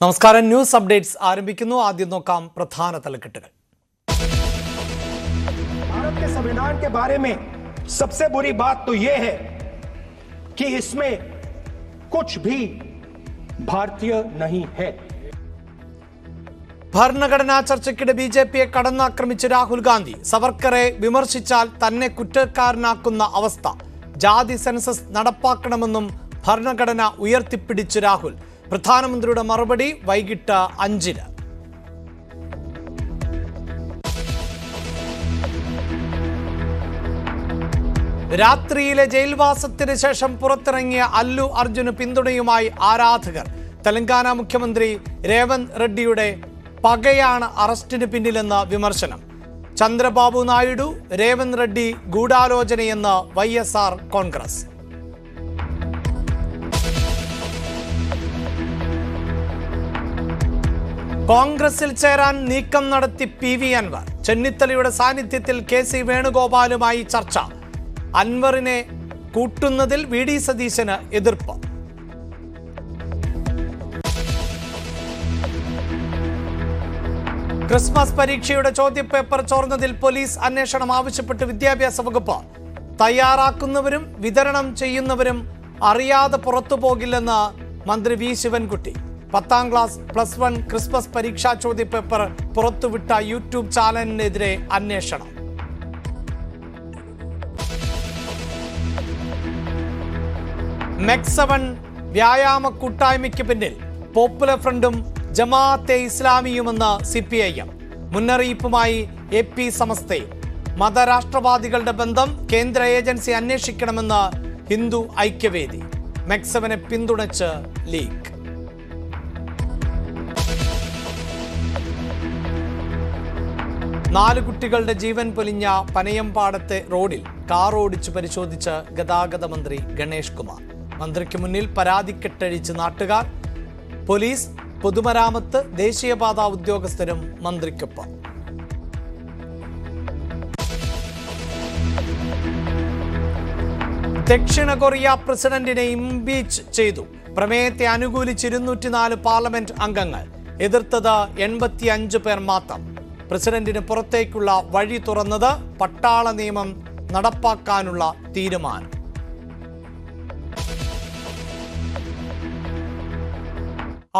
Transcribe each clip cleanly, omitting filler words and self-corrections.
നമസ്കാരം. News updates ആരംഭിക്കുന്നു. ആദ്യം നോക്കാം പ്രധാന തലക്കെട്ടുകൾ. भारत के संविधान के बारे में सबसे बुरी बात तो यह है कि इसमें कुछ भी भारतीय नहीं है. ഭരണഘടനാ ചർച്ചയ്ക്കിടെ ബിജെപിയെ കടന്നാക്രമിച്ച് രാഹുൽ ഗാന്ധി. സവർക്കറെ വിമർശിച്ചാൽ തന്നെ കുറ്റക്കാരനാക്കുന്ന അവസ്ഥ. ജാതി സെൻസസ് നടപ്പാക്കണമെന്നും ഭരണഘടന ഉയർത്തിപ്പിടിച്ച് രാഹുൽ. പ്രധാനമന്ത്രിയുടെ മറുപടി വൈകിട്ട് 5-ന്. രാത്രിയിലെ ജയിൽവാസത്തിന് ശേഷം പുറത്തിറങ്ങിയ അല്ലു അർജുന് പിന്തുണയുമായി ആരാധകർ. തെലങ്കാന മുഖ്യമന്ത്രി രേവന്ത് റെഡ്ഡിയുടെ പകയാണ് അറസ്റ്റിന് പിന്നിലെന്ന് വിമർശനം. ചന്ദ്രബാബു നായിഡു രേവന്ത് റെഡ്ഡി ഗൂഢാലോചനയെന്ന് YSR കോൺഗ്രസ്. കോൺഗ്രസിൽ ചേരാൻ നീക്കം നടത്തി PV അൻവർ. ചെന്നിത്തലയുടെ സാന്നിധ്യത്തിൽ KC വേണുഗോപാലുമായി ചർച്ച. അൻവറിനെ കൂട്ടുന്നതിൽ VD സതീശന് എതിർപ്പ്. ക്രിസ്മസ് പരീക്ഷയുടെ ചോദ്യപേപ്പർ ചോർന്നതിൽ പോലീസ് അന്വേഷണം ആവശ്യപ്പെട്ട് വിദ്യാഭ്യാസ വകുപ്പ്. തയ്യാറാക്കുന്നവരും വിതരണം ചെയ്യുന്നവരും അറിയാതെ പുറത്തു പോകില്ലെന്ന് മന്ത്രി V ശിവൻകുട്ടി. 10ാം ക്ലാസ് +1 ക്രിസ്മസ് പരീക്ഷാ ചോദ്യപേപ്പർ പുറത്തുവിട്ട യൂട്യൂബ് ചാനലിനെതിരെ അന്വേഷണം. MEC7 വ്യായാമ കൂട്ടായ്മയ്ക്ക് പിന്നിൽ പോപ്പുലർ ഫ്രണ്ടും ജമാഅത്തെ ഇസ്ലാമിയുമെന്ന് CPIM. മുന്നറിയിപ്പുമായി AP സമസ്തയും. മതരാഷ്ട്രവാദികളുടെ ബന്ധം കേന്ദ്ര ഏജൻസി അന്വേഷിക്കണമെന്ന് ഹിന്ദു ഐക്യവേദി. MEC7 പിന്തുണച്ച് ലീഗ്. നാല് കുട്ടികളുടെ ജീവൻ പൊലിഞ്ഞ പനയമ്പാടത്തെ റോഡിൽ കാർ ഓടിച്ചു പരിശോധിച്ച് ഗതാഗത മന്ത്രി ഗണേഷ് കുമാർ. മന്ത്രിക്ക് മുന്നിൽ പരാതിക്കെട്ടഴിച്ച് നാട്ടുകാർ. പോലീസ്, പൊതുമരാമത്ത്, ദേശീയപാത ഉദ്യോഗസ്ഥരും മന്ത്രിക്കൊപ്പം. ദക്ഷിണ കൊറിയ പ്രസിഡന്റിനെ ഇംപീച്ച് ചെയ്തു. പ്രമേയത്തെ അനുകൂലിച്ച് 204 പാർലമെന്റ് അംഗങ്ങൾ. എതിർത്തത് 85 പേർ മാത്രം. പ്രസിഡന്റിന് പുറത്തേക്കുള്ള വഴി തുറന്നത് പട്ടാള നിയമം നടപ്പാക്കാനുള്ള തീരുമാനം.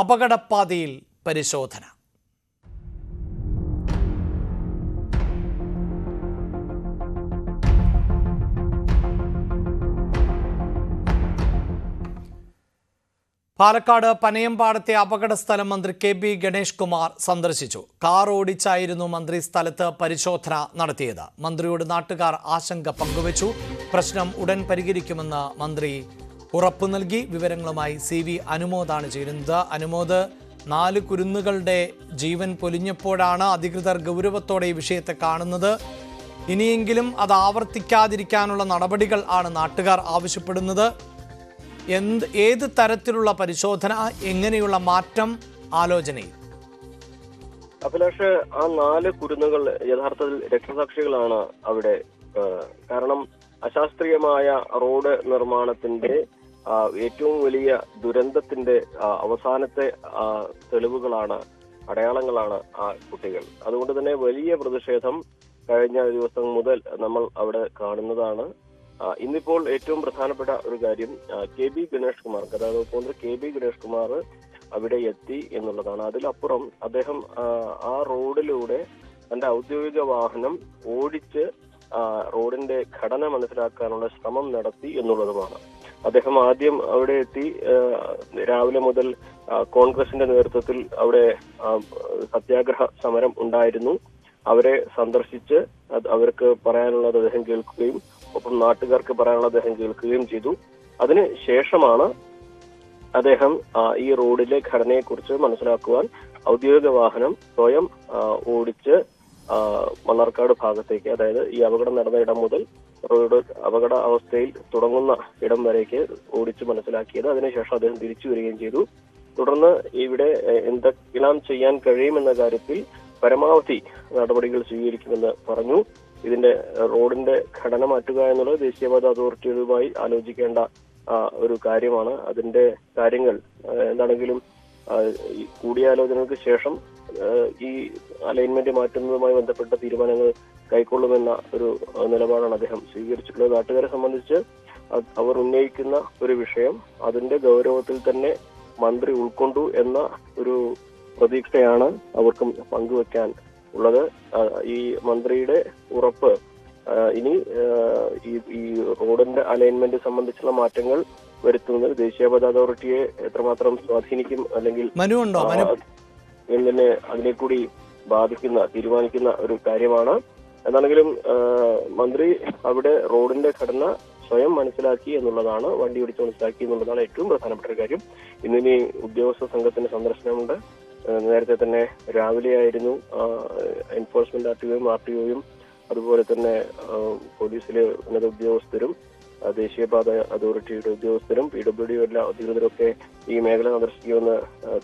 അപകടപ്പാതയിൽ പരിശോധന. പാലക്കാട് പനയമ്പാടത്തെ അപകട സ്ഥലം മന്ത്രി KB ഗണേഷ് കുമാർ സന്ദർശിച്ചു. കാർ ഓടിച്ചായിരുന്നു മന്ത്രി സ്ഥലത്ത് പരിശോധന നടത്തിയത്. മന്ത്രിയോട് നാട്ടുകാർ ആശങ്ക പങ്കുവച്ചു. പ്രശ്നം ഉടൻ പരിഹരിക്കുമെന്ന് മന്ത്രി ഉറപ്പു നൽകി. വിവരങ്ങളുമായി CV അനുമോദാണ് ചേരുന്നത്. അനുമോദ്, 4 കുരുന്നുകളുടെ ജീവൻ പൊലിഞ്ഞപ്പോഴാണ് അധികൃതർ ഗൗരവത്തോടെ ഈ വിഷയത്തെ കാണുന്നത്. ഇനിയെങ്കിലും അത് ആവർത്തിക്കാതിരിക്കാനുള്ള നടപടികൾ ആണ് നാട്ടുകാർ ആവശ്യപ്പെടുന്നത്. ഏത് തരത്തിലുള്ള പരിശോധന, എങ്ങനെയുള്ള മാറ്റം ആലോചനയിൽ? അഭിലാഷ്, ആ 4 കുരുന്നുകൾ യഥാർത്ഥത്തിൽ രക്തസാക്ഷികളാണ് അവിടെ. കാരണം അശാസ്ത്രീയമായ റോഡ് നിർമ്മാണത്തിന്റെ ഏറ്റവും വലിയ ദുരന്തത്തിന്റെ അവസാനത്തെ തെളിവുകളാണ്, അടയാളങ്ങളാണ് ആ കുട്ടികൾ. അതുകൊണ്ട് തന്നെ വലിയ പ്രതിഷേധം കഴിഞ്ഞ ദിവസം മുതൽ നമ്മൾ അവിടെ കാണുന്നതാണ്. ഇന്നിപ്പോൾ ഏറ്റവും പ്രധാനപ്പെട്ട ഒരു കാര്യം KB ഗണേഷ് കുമാർ, ഗതാഗത വകുപ്പ് മന്ത്രി KB ഗണേഷ് കുമാർ അവിടെ എത്തി എന്നുള്ളതാണ്. അതിലപ്പുറം അദ്ദേഹം ആ റോഡിലൂടെ തന്റെ ഔദ്യോഗിക വാഹനം ഓടിച്ച് റോഡിന്റെ ഘടന മനസ്സിലാക്കാനുള്ള ശ്രമം നടത്തി എന്നുള്ളതുമാണ്. അദ്ദേഹം ആദ്യം അവിടെ എത്തി. രാവിലെ മുതൽ കോൺഗ്രസിന്റെ നേതൃത്വത്തിൽ അവിടെ സത്യാഗ്രഹ സമരം ഉണ്ടായിരുന്നു. അവരെ സന്ദർശിച്ച് അവർക്ക് പറയാനുള്ളത് അദ്ദേഹം കേൾക്കുകയും ഒപ്പം നാട്ടുകാർക്ക് പറയാനുള്ളത് അദ്ദേഹം കേൾക്കുകയും ചെയ്തു. അതിന് ശേഷമാണ് അദ്ദേഹം ഈ റോഡിലെ ഘടനയെക്കുറിച്ച് മനസ്സിലാക്കുവാൻ ഔദ്യോഗിക വാഹനം സ്വയം ഓടിച്ച് മണ്ണാർക്കാട് ഭാഗത്തേക്ക്, അതായത് ഈ അപകടം നടന്ന ഇടം മുതൽ റോഡ് അപകട അവസ്ഥയിൽ തുടങ്ങുന്ന ഇടം വരേക്ക് ഓടിച്ച് മനസ്സിലാക്കിയത്. അതിനുശേഷം അദ്ദേഹം തിരിച്ചു വരികയും ചെയ്തു. തുടർന്ന് ഇവിടെ എന്തെല്ലാം ചെയ്യാൻ കഴിയുമെന്ന കാര്യത്തിൽ പരമാവധി നടപടികൾ സ്വീകരിക്കുമെന്ന് പറഞ്ഞു. ഇതിന്റെ റോഡിന്റെ ഘടന മാറ്റുക എന്നുള്ളത് ദേശീയപാത അതോറിറ്റിയുമായി ആലോചിക്കേണ്ട ഒരു കാര്യമാണ്. അതിന്റെ കാര്യങ്ങൾ എന്താണെങ്കിലും ഈ കൂടിയാലോചനകൾക്ക് ശേഷം ഈ അലൈൻമെന്റ് മാറ്റുന്നതുമായി ബന്ധപ്പെട്ട തീരുമാനങ്ങൾ കൈക്കൊള്ളുമെന്ന ഒരു നിലപാടാണ് അദ്ദേഹം സ്വീകരിച്ചിട്ടുള്ളത്. നാട്ടുകാരെ സംബന്ധിച്ച് അവർ ഉന്നയിക്കുന്ന ഒരു വിഷയം അതിന്റെ ഗൗരവത്തിൽ തന്നെ മന്ത്രി ഉൾക്കൊണ്ടു എന്ന ഒരു പ്രതീക്ഷയാണ് അവർക്കും പങ്കുവെക്കാൻ ഉള്ളത്. ഈ മന്ത്രിയുടെ ഉറപ്പ് ഇനി ഈ റോഡിന്റെ അലൈൻമെന്റ് സംബന്ധിച്ചുള്ള മാറ്റങ്ങൾ വരുത്തുന്നത് ദേശീയപാത അതോറിറ്റിയെ എത്രമാത്രം സ്വാധീനിക്കും അല്ലെങ്കിൽ എന്നതിനെ അതിനെ കൂടി തീരുമാനിക്കുന്ന ഒരു കാര്യമാണ്. എന്നാണെങ്കിലും മന്ത്രി അവിടെ റോഡിന്റെ ഘടന സ്വയം മനസ്സിലാക്കി എന്നുള്ളതാണ്, വണ്ടി ഓടിച്ച് മനസ്സിലാക്കി എന്നുള്ളതാണ് ഏറ്റവും പ്രധാനപ്പെട്ട ഒരു കാര്യം. ഇന്നിനി ഉദ്യോഗസ്ഥ സംഘത്തിന്റെ സന്ദർശനമുണ്ട്. നേരത്തെ തന്നെ രാവിലെയായിരുന്നു എൻഫോഴ്സ്മെന്റ് ആർടിഒയും അതുപോലെ തന്നെ പോലീസിലെ ഉന്നത ഉദ്യോഗസ്ഥരും ദേശീയപാത അതോറിറ്റിയുടെ ഉദ്യോഗസ്ഥരും PWD എല്ലാ അധികൃതരൊക്കെ ഈ മേഖല സന്ദർശിക്കുമെന്ന്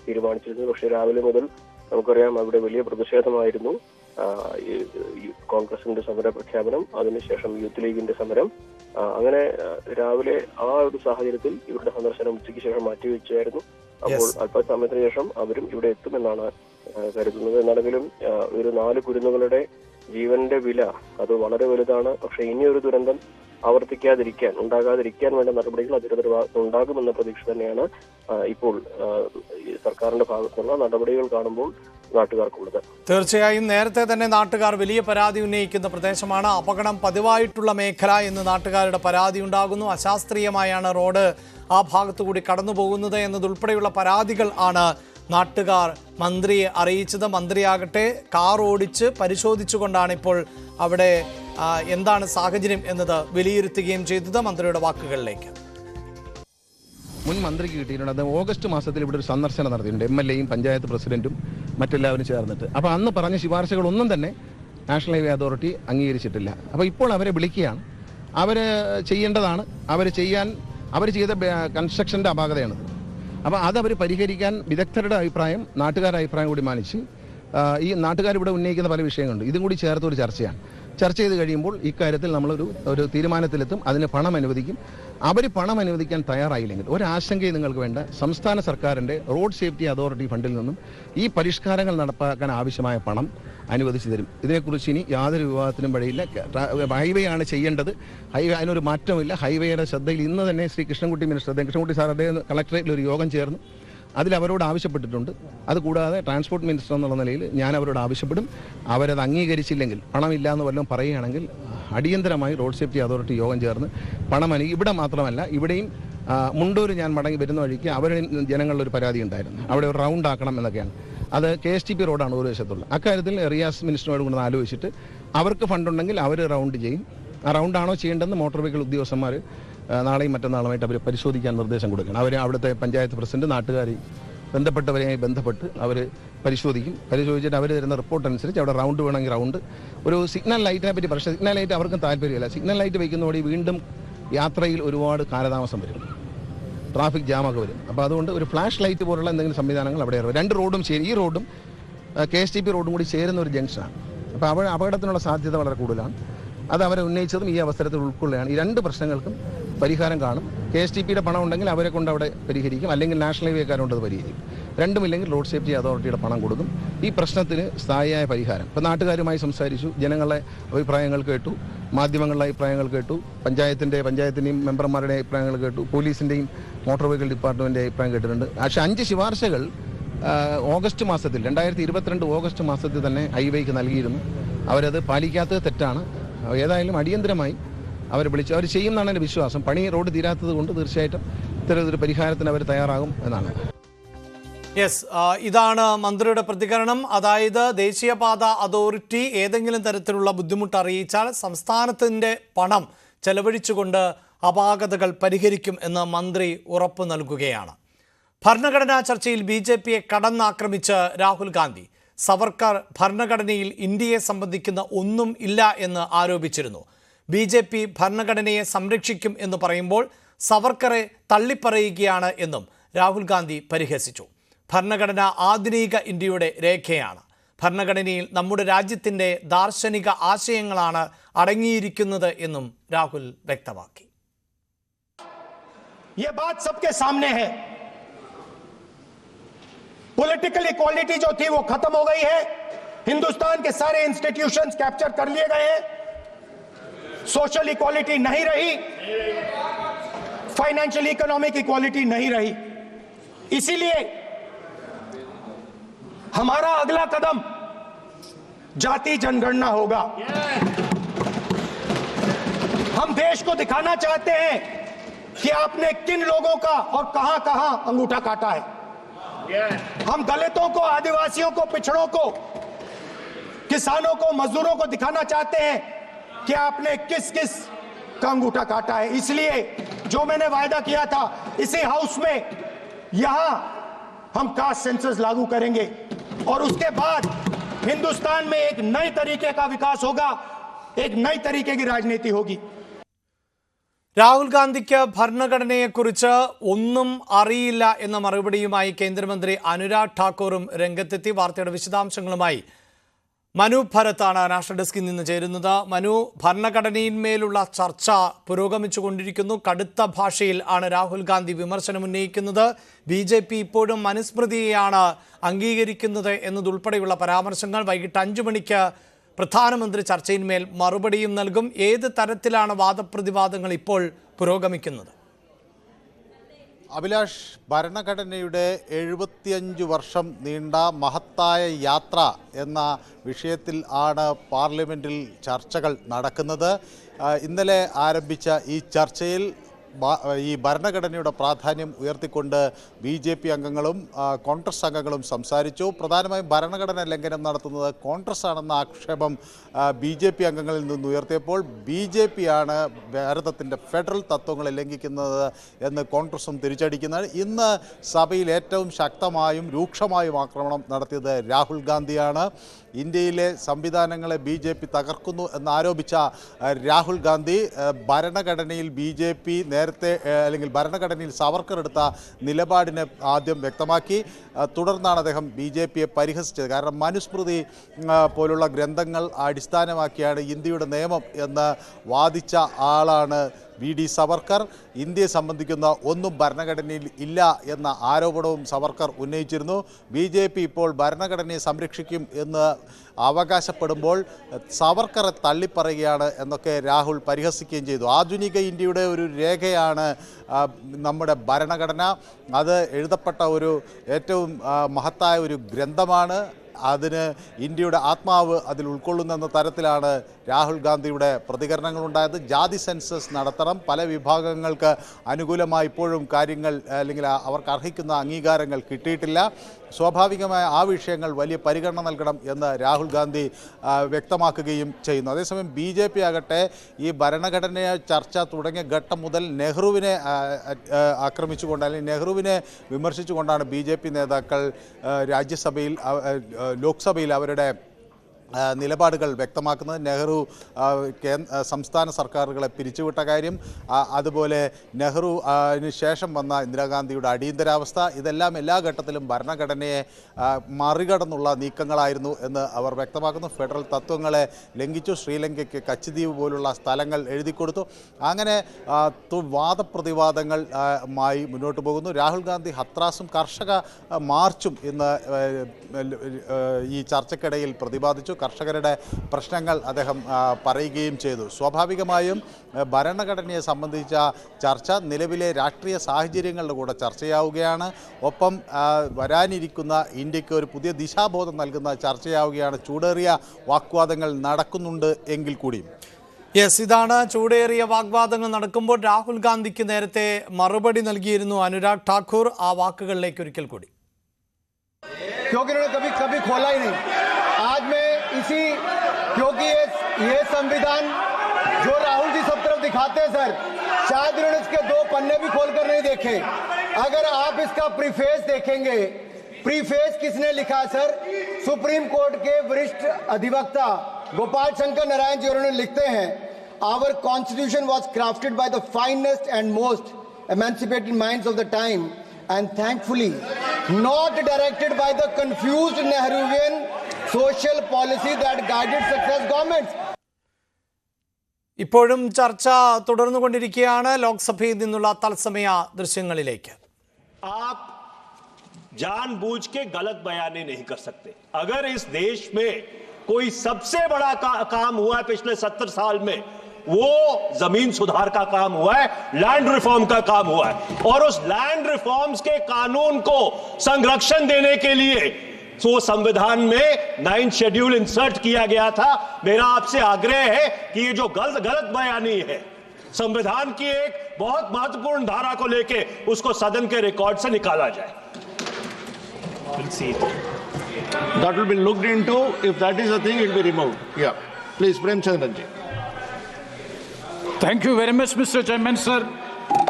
തീരുമാനിച്ചിരുന്നു. പക്ഷെ രാവിലെ മുതൽ നമുക്കറിയാം അവിടെ വലിയ പ്രതിഷേധമായിരുന്നു. കോൺഗ്രസിന്റെ സമര പ്രഖ്യാപനം, അതിനുശേഷം യൂത്ത് ലീഗിന്റെ സമരം. അങ്ങനെ രാവിലെ ആ ഒരു സാഹചര്യത്തിൽ ഇവരുടെ സന്ദർശനം ഉച്ചയ്ക്ക് ശേഷം മാറ്റിവെച്ചായിരുന്നു. അപ്പോൾ അല്പസമയത്തിന് ശേഷം അവരും ഇവിടെ എത്തുമെന്നാണ് കരുതുന്നത്. എന്നാണെങ്കിലും ഒരു 4 കുരുന്നുകളുടെ ജീവന്റെ വില അത് വളരെ വലുതാണ്. പക്ഷെ ഇനിയൊരു ദുരന്തം ഉണ്ടാകാതിരിക്കാൻ വേണ്ട നടപടികൾ അധികൃതരുടെ ഭാഗത്ത് ഉണ്ടാകുമെന്ന പ്രതീക്ഷ തന്നെയാണ് ഇപ്പോൾ സർക്കാരിന്റെ ഭാഗത്തുള്ള നടപടികൾ കാണുമ്പോൾ നാട്ടുകാർക്കുള്ളത്. തീർച്ചയായും നേരത്തെ തന്നെ നാട്ടുകാർ വലിയ പരാതി ഉന്നയിക്കുന്ന പ്രദേശമാണ്. അപകടം പതിവായിട്ടുള്ള മേഖല എന്ന് നാട്ടുകാരുടെ പരാതി ഉണ്ടാകുന്നു. അശാസ്ത്രീയമായാണ് റോഡ് ആ ഭാഗത്തുകൂടി കടന്നു പോകുന്നത് എന്നതുൾപ്പെടെയുള്ള പരാതികൾ ആണ് നാട്ടുകാർ മന്ത്രിയെ അറിയിച്ചത്. മന്ത്രിയാകട്ടെ കാർ ഓടിച്ച് പരിശോധിച്ചുകൊണ്ടാണ് ഇപ്പോൾ അവിടെ എന്താണ് സാഹചര്യം എന്നത് വിലയിരുത്തുകയും ചെയ്തത്. മന്ത്രിയുടെ വാക്കുകളിലേക്ക്. മുൻ മന്ത്രിക്ക് കിട്ടിയിട്ടുണ്ട്. ഓഗസ്റ്റ് മാസത്തിൽ ഇവിടെ ഒരു സന്ദർശനം നടത്തിയിട്ടുണ്ട്. MLA-യും പഞ്ചായത്ത് പ്രസിഡന്റും മറ്റെല്ലാവരും ചേർന്നിട്ട്. അപ്പോൾ അന്ന് പറഞ്ഞ ശുപാർശകളൊന്നും തന്നെ നാഷണൽ ഹൈവേ അതോറിറ്റി അംഗീകരിച്ചിട്ടില്ല. അപ്പോൾ ഇപ്പോൾ അവരെ വിളിക്കുകയാണ്. അവർ ചെയ്യേണ്ടതാണ്. അവർ ചെയ്ത കൺസ്ട്രക്ഷൻ്റെ അപാകതയാണിത്. അപ്പോൾ അതവർ പരിഹരിക്കാൻ വിദഗ്ധരുടെ അഭിപ്രായം, നാട്ടുകാരുടെ അഭിപ്രായം കൂടി മാനിച്ച് ഈ നാട്ടുകാരിവിടെ ഉന്നയിക്കുന്ന പല വിഷയങ്ങളുണ്ട്. ഇതും കൂടി ചേർത്ത് ഒരു ചർച്ചയാണ്. ചർച്ച ചെയ്ത് കഴിയുമ്പോൾ ഇക്കാര്യത്തിൽ നമ്മളൊരു തീരുമാനത്തിലെത്തും. അതിന് പണം അനുവദിക്കും. അവർ പണം അനുവദിക്കാൻ തയ്യാറായില്ലെങ്കിൽ ഒരാശങ്കയും നിങ്ങൾക്ക് വേണ്ട. സംസ്ഥാന സർക്കാരിൻ്റെ റോഡ് സേഫ്റ്റി അതോറിറ്റി ഫണ്ടിൽ നിന്നും ഈ പരിഷ്കാരങ്ങൾ നടപ്പാക്കാൻ ആവശ്യമായ പണം അനുവദിച്ചു തരും. ഇതിനെക്കുറിച്ച് ഇനി യാതൊരു വിവാദത്തിനും വഴിയില്ല. ഹൈവേ ആണ് ചെയ്യേണ്ടത്. അതിനൊരു മാറ്റമില്ല. ഹൈവേയുടെ ശ്രദ്ധയിൽ ഇന്ന് തന്നെ ശ്രീ കൃഷ്ണൻകുട്ടി സാർ അദ്ദേഹം കളക്ടറേറ്റിൽ ഒരു യോഗം ചേർന്നു. അതിൽ അവരോട് ആവശ്യപ്പെട്ടിട്ടുണ്ട്. അതുകൂടാതെ ട്രാൻസ്പോർട്ട് മിനിസ്റ്റർ എന്നുള്ള നിലയിൽ ഞാൻ അവരോട് ആവശ്യപ്പെടും. അവരത് അംഗീകരിച്ചില്ലെങ്കിൽ, പണമില്ല എന്ന് വല്ലതും പറയുകയാണെങ്കിൽ അടിയന്തരമായി റോഡ് സേഫ്റ്റി അതോറിറ്റി യോഗം ചേർന്ന് പണം ഇവിടെ മാത്രമല്ല, ഇവിടെയും മുണ്ടൂർ ഞാൻ മടങ്ങി വരുന്ന വഴിക്ക് ജനങ്ങളുടെ ഒരു പരാതി ഉണ്ടായിരുന്നു. അവിടെ ഒരു റൗണ്ട് ആക്കണം എന്നൊക്കെയാണ്. അത് KSTP റോഡാണ് ഒരു വശത്തുള്ളത്. അക്കാര്യത്തിൽ റിയാസ് മിനിസ്റ്ററോട് കൊണ്ട് ആലോചിച്ചിട്ട് അവർക്ക് ഫണ്ടുണ്ടെങ്കിൽ അവർ റൗണ്ട് ചെയ്യും. ആ റൗണ്ടാണോ ചെയ്യേണ്ടതെന്ന് മോട്ടോർ വെഹിക്കിൾ ഉദ്യോഗസ്ഥന്മാർ നാളെയും മറ്റന്നാളുമായിട്ട് അവർ പരിശോധിക്കാൻ നിർദ്ദേശം കൊടുക്കണം. അവർ അവിടുത്തെ പഞ്ചായത്ത് പ്രസിഡന്റ്, നാട്ടുകാരി ബന്ധപ്പെട്ടവരെയായി ബന്ധപ്പെട്ട് അവർ പരിശോധിച്ചിട്ട് അവർ തരുന്ന റിപ്പോർട്ട് അനുസരിച്ച് അവിടെ റൗണ്ട് വേണമെങ്കിൽ റൗണ്ട്. ഒരു സിഗ്നൽ ലൈറ്റിനെ പറ്റി പക്ഷേ സിഗ്നൽ ലൈറ്റ് അവർക്കും താല്പര്യമില്ല. സിഗ്നൽ ലൈറ്റ് വയ്ക്കുന്നതോടെ വീണ്ടും യാത്രയിൽ ഒരുപാട് കാലതാമസം വരും, ട്രാഫിക് ജാമൊക്കെ വരും. അപ്പോൾ അതുകൊണ്ട് ഒരു ഫ്ലാഷ് ലൈറ്റ് പോലുള്ള എന്തെങ്കിലും സംവിധാനങ്ങൾ അവിടെ ഇറങ്ങും. 2 റോഡും ഈ റോഡും KSTP റോഡും കൂടി ചേരുന്ന ഒരു ജംഗ്ഷനാണ്. അപ്പോൾ അവിടെ അപകടത്തിനുള്ള സാധ്യത വളരെ കൂടുതലാണ്. അത് അവരെ ഉന്നയിച്ചതും ഈ അവസരത്തിൽ ഉൾക്കൊള്ളുകയാണ്. ഈ 2 പ്രശ്നങ്ങൾക്കും പരിഹാരം കാണും. KSTPയുടെ പണം ഉണ്ടെങ്കിൽ അവരെ കൊണ്ട് അവിടെ പരിഹരിക്കും, അല്ലെങ്കിൽ നാഷണൽ ഹൈവേക്കാരുകൊണ്ട് അത് പരിഹരിക്കും. രണ്ടുമില്ലെങ്കിൽ റോഡ് സേഫ്റ്റി അതോറിറ്റിയുടെ പണം കൊടുക്കും. ഈ പ്രശ്നത്തിന് സ്ഥായിയായ പരിഹാരം. ഇപ്പോൾ നാട്ടുകാരുമായി സംസാരിച്ചു, ജനങ്ങളുടെ അഭിപ്രായങ്ങൾ കേട്ടു, മാധ്യമങ്ങളുടെ അഭിപ്രായങ്ങൾ കേട്ടു, പഞ്ചായത്തിൻ്റെയും മെമ്പർമാരുടെ അഭിപ്രായങ്ങൾ കേട്ടു, പോലീസിൻ്റെയും മോട്ടോർ വെഹിക്കിൾ ഡിപ്പാർട്ട്മെൻറ്റിൻ്റെ അഭിപ്രായം കേട്ടിട്ടുണ്ട്. പക്ഷേ 5 ശുപാർശകൾ ഓഗസ്റ്റ് മാസത്തിൽ 2022 ഓഗസ്റ്റ് മാസത്തിൽ തന്നെ ഹൈവേക്ക് നൽകിയിരുന്നു. അവരത് പാലിക്കാത്തത് തെറ്റാണ്. ഏതായാലും അടിയന്തരമായി അവർ ചെയ്യുമെന്നാണ് എൻ്റെ വിശ്വാസം. റോഡ് തീരാത്തത് കൊണ്ട് തീർച്ചയായിട്ടും ഇത്തരത്തിലൊരു പരിഹാരത്തിന് അവർ തയ്യാറാകും എന്നാണ്. ഇതാണ് മന്ത്രിയുടെ പ്രതികരണം. അതായത് ദേശീയപാത അതോറിറ്റി ഏതെങ്കിലും തരത്തിലുള്ള ബുദ്ധിമുട്ട് അറിയിച്ചാൽ സംസ്ഥാനത്തിൻ്റെ പണം ചെലവഴിച്ചുകൊണ്ട് അപാകതകൾ പരിഹരിക്കും എന്ന് മന്ത്രി ഉറപ്പു നൽകുകയാണ്. ഭരണഘടനാ ചർച്ചയിൽ BJPയെ കടന്നാക്രമിച്ച് രാഹുൽ ഗാന്ധി. സവർക്കർ ഭരണഘടനയിൽ ഇന്ത്യയെ സംബന്ധിക്കുന്ന ഒന്നും ഇല്ല എന്ന് ആരോപിച്ചിരുന്നു. BJP ഭരണഘടനയെ സംരക്ഷിക്കും എന്ന് പറയുമ്പോൾ സവർക്കറെ തള്ളിപ്പറയുകയാണ് എന്നും രാഹുൽ ഗാന്ധി പരിഹസിച്ചു. ഭരണഘടന ആധുനിക ഇന്ത്യയുടെ രേഖയാണ്. ഭരണഘടനയിൽ നമ്മുടെ രാജ്യത്തിൻ്റെ ദാർശനിക ആശയങ്ങളാണ് അടങ്ങിയിരിക്കുന്നത് എന്നും രാഹുൽ വ്യക്തമാക്കി. ये बात सबके सामने है पॉलिटिकल इक्वालिटी जो थी वो खत्म हो गई है। हिंदुस्तान के सारे इंस्टीट्यूशंस कैप्चर कर लिए गए हैं। सोशल इक्वालिटी नहीं रही, फाइनेंशियल इकोनॉमिक इक्वालिटी नहीं रही। इसीलिए हमारा अगला कदम जाति जनगणना होगा। हम देश को दिखाना चाहते हैं कि आपने किन लोगों का और कहां कहां अंगूठा काटा है। हम दलितों को, आदिवासियों को, पिछड़ों को, किसानों को, मजदूरों को दिखाना चाहते हैं कि आपने किस किस का अंगूठा काटा है। इसलिए जो मैंने वायदा किया था, इसी हाउस में यहां हम कास्ट सेंसस लागू करेंगे और उसके बाद हिंदुस्तान में एक नए तरीके का विकास होगा, एक नई तरीके की राजनीति होगी। രാഹുൽ ഗാന്ധിക്ക് ഭരണഘടനയെക്കുറിച്ച് ഒന്നും അറിയില്ല എന്ന മറുപടിയുമായി കേന്ദ്രമന്ത്രി അനുരാഗ് ഠാക്കൂറും രംഗത്തെത്തി. വാർത്തയുടെ വിശദാംശങ്ങളുമായി മനു ഭരത്താണ് നാഷണൽ ഡെസ്കിൽ നിന്ന് ചേരുന്നത്. മനു, ഭരണഘടനയിന്മേലുള്ള ചർച്ച പുരോഗമിച്ചുകൊണ്ടിരിക്കുന്നു. കടുത്ത ഭാഷയിൽ ആണ് രാഹുൽ ഗാന്ധി വിമർശനം ഉന്നയിക്കുന്നത്. BJP ഇപ്പോഴും മനുസ്മൃതിയെയാണ് അംഗീകരിക്കുന്നത് എന്നതുൾപ്പെടെയുള്ള പരാമർശങ്ങൾ. വൈകിട്ട് 5 മണിക്ക് പ്രധാനമന്ത്രി ചർച്ചയിന്മേൽ മറുപടിയും നൽകും. ഏത് തരത്തിലാണ് വാദപ്രതിവാദങ്ങൾ ഇപ്പോൾ പുരോഗമിക്കുന്നത്? അഭിലാഷ്, ഭരണഘടനയുടെ 75 വർഷം നീണ്ട മഹത്തായ യാത്ര എന്ന വിഷയത്തിൽ ആണ് പാർലമെൻറ്റിൽ ചർച്ചകൾ നടക്കുന്നത്. ഇന്നലെ ആരംഭിച്ച ഈ ചർച്ചയിൽ ഈ ഭരണഘടനയുടെ പ്രാധാന്യം ഉയർത്തിക്കൊണ്ട് BJP അംഗങ്ങളും കോൺഗ്രസ് അംഗങ്ങളും സംസാരിച്ചു. പ്രധാനമായും ഭരണഘടന ലംഘനം നടത്തുന്നത് കോൺഗ്രസ് ആണെന്ന ആക്ഷേപം BJP അംഗങ്ങളിൽ നിന്ന് ഉയർത്തിയപ്പോൾ BJP ആണ് ഭാരതത്തിൻ്റെ ഫെഡറൽ തത്വങ്ങളെ ലംഘിക്കുന്നത് എന്ന് കോൺഗ്രസും തിരിച്ചടിക്കുന്നത്. ഇന്ന് സഭയിൽ ഏറ്റവും ശക്തമായും രൂക്ഷമായും ആക്രമണം നടത്തിയത് രാഹുൽ ഗാന്ധിയാണ്. ഇന്ത്യയിലെ സംവിധാനങ്ങളെ BJP തകർക്കുന്നു എന്നാരോപിച്ച രാഹുൽ ഗാന്ധി ഭരണഘടനയിൽ BJP നേരത്തെ അല്ലെങ്കിൽ ഭരണഘടനയിൽ സാവർക്കർ എടുത്ത നിലപാടിനെ ആദ്യം വ്യക്തമാക്കി. തുടർന്നാണ് അദ്ദേഹം BJPയെ പരിഹസിച്ചത്. കാരണം മനുസ്മൃതി പോലുള്ള ഗ്രന്ഥങ്ങൾ അടിസ്ഥാനമാക്കിയാണ് ഇന്ത്യയുടെ നിയമം എന്ന് വാദിച്ച ആളാണ് VD സവർക്കർ. ഇന്ത്യയെ സംബന്ധിക്കുന്ന ഒന്നും ഭരണഘടനയിൽ ഇല്ല എന്ന ആരോപണവും സവർക്കർ ഉന്നയിച്ചിരുന്നു. BJP ഇപ്പോൾ ഭരണഘടനയെ സംരക്ഷിക്കും എന്ന് അവകാശപ്പെടുമ്പോൾ സവർക്കറെ തള്ളിപ്പറയുകയാണ് എന്നൊക്കെ രാഹുൽ പരിഹസിക്കുകയും ചെയ്തു. ആധുനിക ഇന്ത്യയുടെ ഒരു രേഖയാണ് നമ്മുടെ ഭരണഘടന. അത് എഴുതപ്പെട്ട ഒരു ഏറ്റവും മഹത്തായ ഒരു ഗ്രന്ഥമാണ്. അതിന് ഇന്ത്യയുടെ ആത്മാവ് അതിൽ ഉൾക്കൊള്ളുന്നെന്ന തരത്തിലാണ് രാഹുൽ ഗാന്ധിയുടെ പ്രതികരണങ്ങളുണ്ടായത്. ജാതി സെൻസസ് നടത്തണം, പല വിഭാഗങ്ങൾക്ക് അനുകൂലമായി ഇപ്പോഴും കാര്യങ്ങൾ അല്ലെങ്കിൽ അവർക്ക് അർഹിക്കുന്ന അംഗീകാരങ്ങൾ കിട്ടിയിട്ടില്ല. സ്വാഭാവികമായ ആ വിഷയങ്ങൾ വലിയ പരിഗണന നൽകണം എന്ന് രാഹുൽ ഗാന്ധി വ്യക്തമാക്കുകയും ചെയ്യുന്നു. അതേസമയം BJP ആകട്ടെ ഈ ഭരണഘടന ചർച്ച തുടങ്ങിയ ഘട്ടം മുതൽ നെഹ്റുവിനെ ആക്രമിച്ചുകൊണ്ട് അല്ലെങ്കിൽ നെഹ്റുവിനെ വിമർശിച്ചുകൊണ്ടാണ് BJP നേതാക്കൾ രാജ്യസഭയിൽ ലോക്സഭയിൽ അവരുടെ നിലപാടുകൾ വ്യക്തമാക്കുന്നത്. നെഹ്റു സംസ്ഥാന സർക്കാരുകളെ പിരിച്ചുവിട്ട കാര്യം, അതുപോലെ നെഹ്റുവിന് ശേഷം വന്ന ഇന്ദിരാഗാന്ധിയുടെ അടിയന്തരാവസ്ഥ, ഇതെല്ലാം എല്ലാ ഘട്ടത്തിലും ഭരണഘടനയെ മറികടന്നുള്ള നീക്കങ്ങളായിരുന്നു എന്ന് അവർ വ്യക്തമാക്കുന്നു. ഫെഡറൽ തത്വങ്ങളെ ലംഘിച്ചു. ശ്രീലങ്കയ്ക്ക് കച്ച്ദ്വീപ് പോലുള്ള സ്ഥലങ്ങൾ എഴുതി കൊടുത്തു. അങ്ങനെ വാദപ്രതിവാദങ്ങളുമായി മുന്നോട്ട് പോകുന്നു. രാഹുൽ ഗാന്ധി ഹത്രാസും കർഷക മാർച്ചും ഇന്ന് ഈ ചർച്ചയ്ക്കിടയിൽ പ്രതിപാദിച്ചു. കർഷകരുടെ പ്രശ്നങ്ങൾ അദ്ദേഹം പറയുകയും ചെയ്തു. സ്വാഭാവികമായും ഭരണഘടനയെ സംബന്ധിച്ച ചർച്ച നിലവിലെ രാഷ്ട്രീയ സാഹചര്യങ്ങളുടെ കൂടെ ചർച്ചയാവുകയാണ്. ഒപ്പം വരാനിരിക്കുന്ന ഇന്ത്യക്ക് ഒരു പുതിയ ദിശാബോധം നൽകുന്ന ചർച്ചയാവുകയാണ്. ചൂടേറിയ വാഗ്വാദങ്ങൾ നടക്കുന്നുണ്ട് എങ്കിൽ കൂടിയും. യെസ്, ഇതാണ് ചൂടേറിയ വാഗ്വാദങ്ങൾ നടക്കുമ്പോൾ രാഹുൽ ഗാന്ധിക്ക് നേരത്തെ മറുപടി നൽകിയിരുന്നു അനുരാഗ് ഠാക്കൂർ. ആ വാക്കുകളിലേക്ക് ഒരിക്കൽ കൂടി. क्योंकि उन्होंने कभी खोला ही नहीं। आज मैं इसी क्योंकि ये संविधान जो राहुल जी सब तरफ दिखाते हैं सर, शायद इन्होंने इसके 2 पन्ने भी खोलकर नहीं देखे। अगर आप इसका प्रीफेस देखेंगे, प्रीफेस किसने लिखा सर? सुप्रीम कोर्ट के वरिष्ठ अधिवक्ता गोपाल शंकर नारायण जी उन्होंने लिखते हैं, our constitution was crafted by the finest and most emancipated minds of the time, and thankfully not directed by the confused Nehruvian social policy that guided success governments. ഇപ്പോഴും ചർച്ച തുടർന്നുകൊണ്ടിരിക്കുകയാണ്. ലോക്സഭയിൽ നിന്നുള്ള തത്സമയ ദൃശ്യങ്ങളിലേക്ക്. जानबूझ के गलत बयानी नहीं कर सकते। अगर इस देश में कोई सबसे बड़ा काम हुआ है पिछले 70 साल में, वो जमीन सुधार का काम हुआ है, लैंड रिफॉर्म का काम हुआ है। और उस लैंड रिफॉर्म्स के कानून को संरक्षण देने के लिए तो संविधान में 9th शेड्यूल इंसर्ट किया गया था। मेरा आपसे आग्रह है कि ये जो गलत बयानी है संविधान की एक बहुत महत्वपूर्ण धारा को लेके, उसको सदन के रिकॉर्ड से निकाला जाए। That will be looked into. If that is the thing, it will be removed. Yeah. Please, Prem Chandranji. Thank you very much, Mr. Chairman, sir.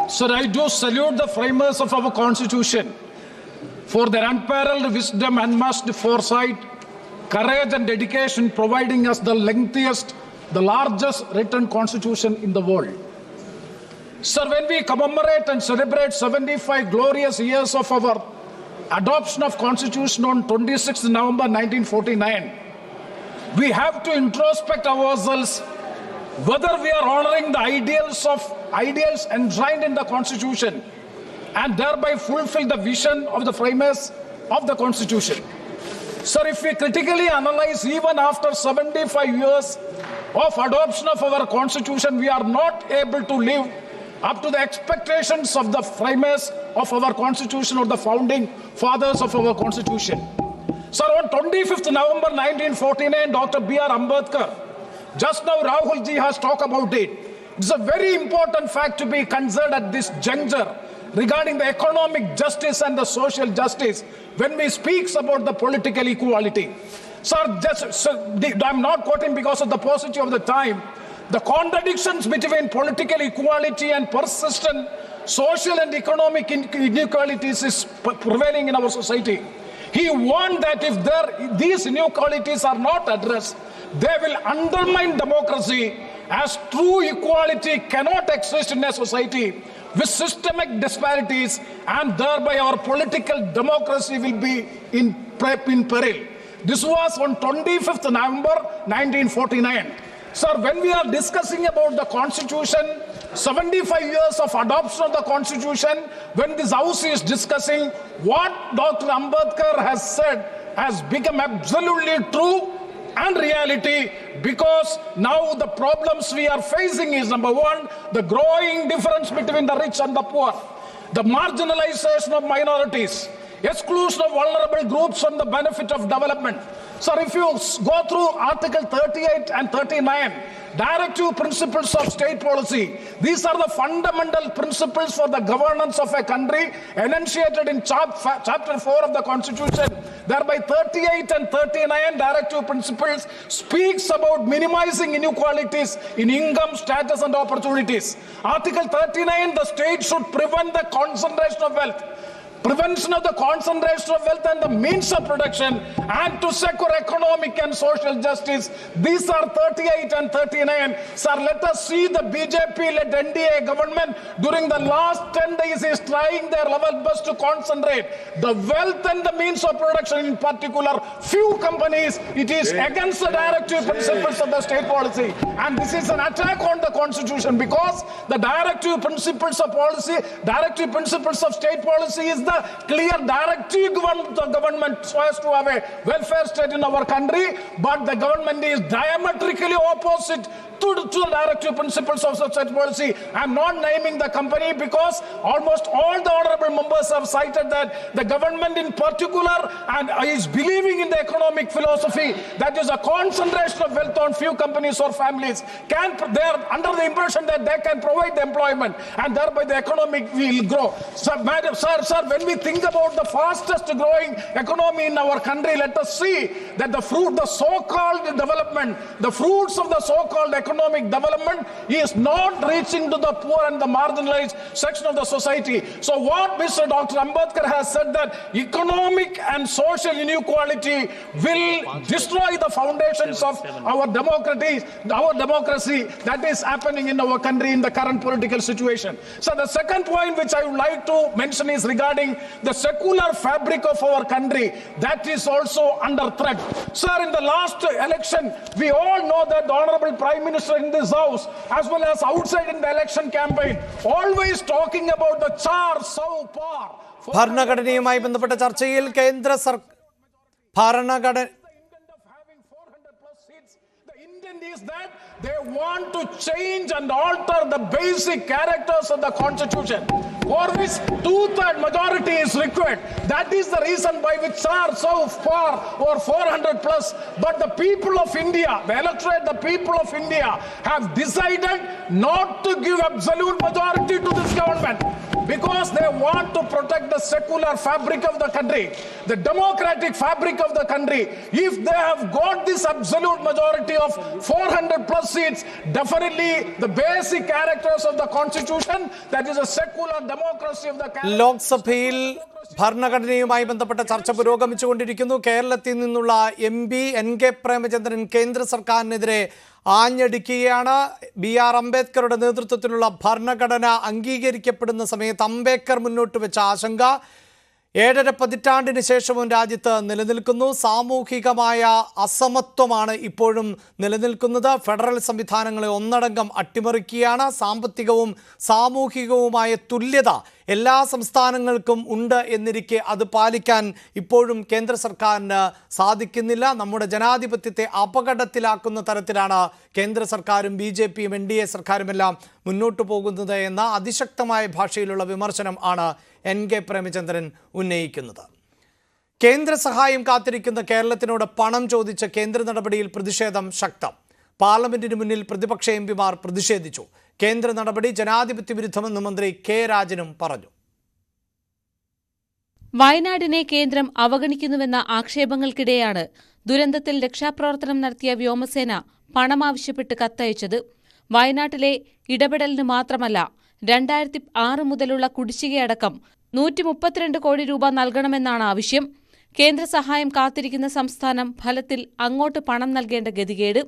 Sir, I do salute the framers of our Constitution for their unparalleled wisdom, unmatched foresight, courage and dedication, providing us the lengthiest, the largest written Constitution in the world. Sir, when we commemorate and celebrate 75 glorious years of our adoption of Constitution on 26th November 1949, we have to introspect ourselves whether we are honoring the ideals enshrined in the Constitution and thereby fulfill the vision of the framers of the Constitution. Sir, if we critically analyze, even after 75 years of adoption of our Constitution, we are not able to live up to the expectations of the framers of our Constitution or the founding fathers of our Constitution. Sir, on 25th November 1949, Dr. B.R. Ambedkar, just now Rahul ji has talked about it. It's a very important fact to be considered at this juncture regarding the economic justice and the social justice when we speak about the political equality. Sir, I'm not quoting because of the paucity of the time. The contradictions between political equality and persistent social and economic inequalities is prevailing in our society. He warned that if these inequalities are not addressed, they will undermine democracy, as true equality cannot exist in a society with systemic disparities, and thereby our political democracy will be in peril. This was on 25th November 1949. Sir, when we are discussing about the Constitution, 75 years of adoption of the Constitution, when this House is discussing, what Dr. Ambedkar has said has become absolutely true and reality, because now the problems we are facing is, number one, the growing difference between the rich and the poor, the marginalization of minorities, exclusion of vulnerable groups from the benefit of development. Sir, if you go through Article 38 and 39, Directive Principles of State Policy, these are the fundamental principles for the governance of a country enunciated in Chapter 4 of the Constitution. Thereby 38 and 39 Directive Principles speaks about minimizing inequalities in income, status and opportunities. Article 39, the state should prevent the concentration of wealth. Prevention of the concentration of wealth and the means of production, and to secure economic and social justice. These are 38 and 39. Sir, let us see the BJP-led NDA government during the last 10 days is trying their level best to concentrate the wealth and the means of production, in particular few companies. It is against the directive principles of the state policy, and this is an attack on the Constitution, because the directive principles of policy, directive principles of state policy is the clear directive the government so as to have a welfare state in our country, but the government is diametrically opposite to the directive principles of such policy. I'm not naming the company because almost all the honorable members have cited that the government in particular and is believing in the economic philosophy that is a concentration of wealth on few companies or families. They are under the impression that they can provide the employment and thereby the economic will grow. Sir, when we think about the fastest growing economy in our country, let us see that the so-called development, the fruits of the so-called economic development is not reaching to the poor and the marginalized section of the society. So what Mr. Dr. Ambedkar has said, that economic and social inequality will destroy the foundations of our democracy that is happening in our country in the current political situation. So the second point which I would like to mention is regarding the secular fabric of our country that is also under threat. Sir, in the last election, we all know that the Honorable Prime Minister Minister in this house, as well as outside in the election campaign, always talking about the Char Sau Par. ഭരണഘടനയുമായി ബന്ധപ്പെട്ട ചർച്ചയിൽ കേന്ദ്ര ഭരണഘടന is that they want to change and alter the basic characters of the constitution, for which 2/3 majority is required. That is the reason by which Char Sau Par or 400 plus. But the people of India, the electorate, the people of India have decided not to give absolute majority to this government, because they want to protect the secular fabric of the country, the democratic fabric of the country. If they have got this absolute majority of 400 plus seats, definitely the basic characters of the constitution, that is a secular democracy of the country. ലോക്സഭയിൽ ഭരണഘടനയുമായി ബന്ധപ്പെട്ട ചർച്ച പുരോഗമിച്ചുകൊണ്ടിരിക്കുന്നു. കേരളത്തിൽ നിന്നുള്ള MP NK Premachandran കേന്ദ്ര സർക്കാരിനെതിരെ ആഞ്ഞടിക്കുകയാണ്. BR അംബേദ്കറുടെ നേതൃത്വത്തിലുള്ള ഭരണഘടന അംഗീകരിക്കപ്പെടുന്ന സമയത്ത് അംബേദ്കർ മുന്നോട്ട് വെച്ച ആശങ്ക 7.5 പതിറ്റാണ്ടിന് ശേഷവും രാജ്യത്ത് നിലനിൽക്കുന്നു. സാമൂഹികമായ അസമത്വമാണ് ഇപ്പോഴും നിലനിൽക്കുന്നത്. ഫെഡറൽ സംവിധാനങ്ങളെ ഒന്നടങ്കം അട്ടിമറിക്കുകയാണ്. സാമ്പത്തികവും സാമൂഹികവുമായ തുല്യത എല്ലാ സംസ്ഥാനങ്ങൾക്കും ഉണ്ട് എന്നിരിക്കെ അത് പാലിക്കാൻ ഇപ്പോഴും കേന്ദ്ര സർക്കാരിന് സാധിക്കുന്നില്ല. നമ്മുടെ ജനാധിപത്യത്തെ അപകടത്തിലാക്കുന്ന തരത്തിലാണ് കേന്ദ്ര സർക്കാരും BJPയും NDA സർക്കാരുമെല്ലാം മുന്നോട്ട് പോകുന്നത് എന്ന അതിശക്തമായ ഭാഷയിലുള്ള വിമർശനം ആണ് NK പ്രേമചന്ദ്രൻ ഉന്നയിക്കുന്നത്. കേന്ദ്ര സഹായം കാത്തിരിക്കുന്ന കേരളത്തിനോട് പണം ചോദിച്ച കേന്ദ്ര നടപടിയിൽ പ്രതിഷേധം ശക്തം. പാർലമെന്റിന് മുന്നിൽ പ്രതിപക്ഷ MPമാർ പ്രതിഷേധിച്ചു. കേന്ദ്ര നടപടി ജനാധിപത്യ വിരുദ്ധമെന്ന് മന്ത്രി K രാജനും പറഞ്ഞു. വയനാടിനെ കേന്ദ്രം അവഗണിക്കുന്നുവെന്ന ആക്ഷേപങ്ങൾക്കിടെയാണ് ദുരന്തത്തിൽ രക്ഷാപ്രവർത്തനം നടത്തിയ വ്യോമസേന പണമാവശ്യപ്പെട്ട് കത്തയച്ചത്. വയനാട്ടിലെ ഇടപെടലിന് മാത്രമല്ല, 2006 മുതലുള്ള കുടിശ്ശികയടക്കം 132 കോടി രൂപ നൽകണമെന്നാണ് ആവശ്യം. കേന്ദ്ര സഹായം കാത്തിരിക്കുന്ന സംസ്ഥാനം ഫലത്തിൽ അങ്ങോട്ട് പണം നൽകേണ്ട ഗതികേട്.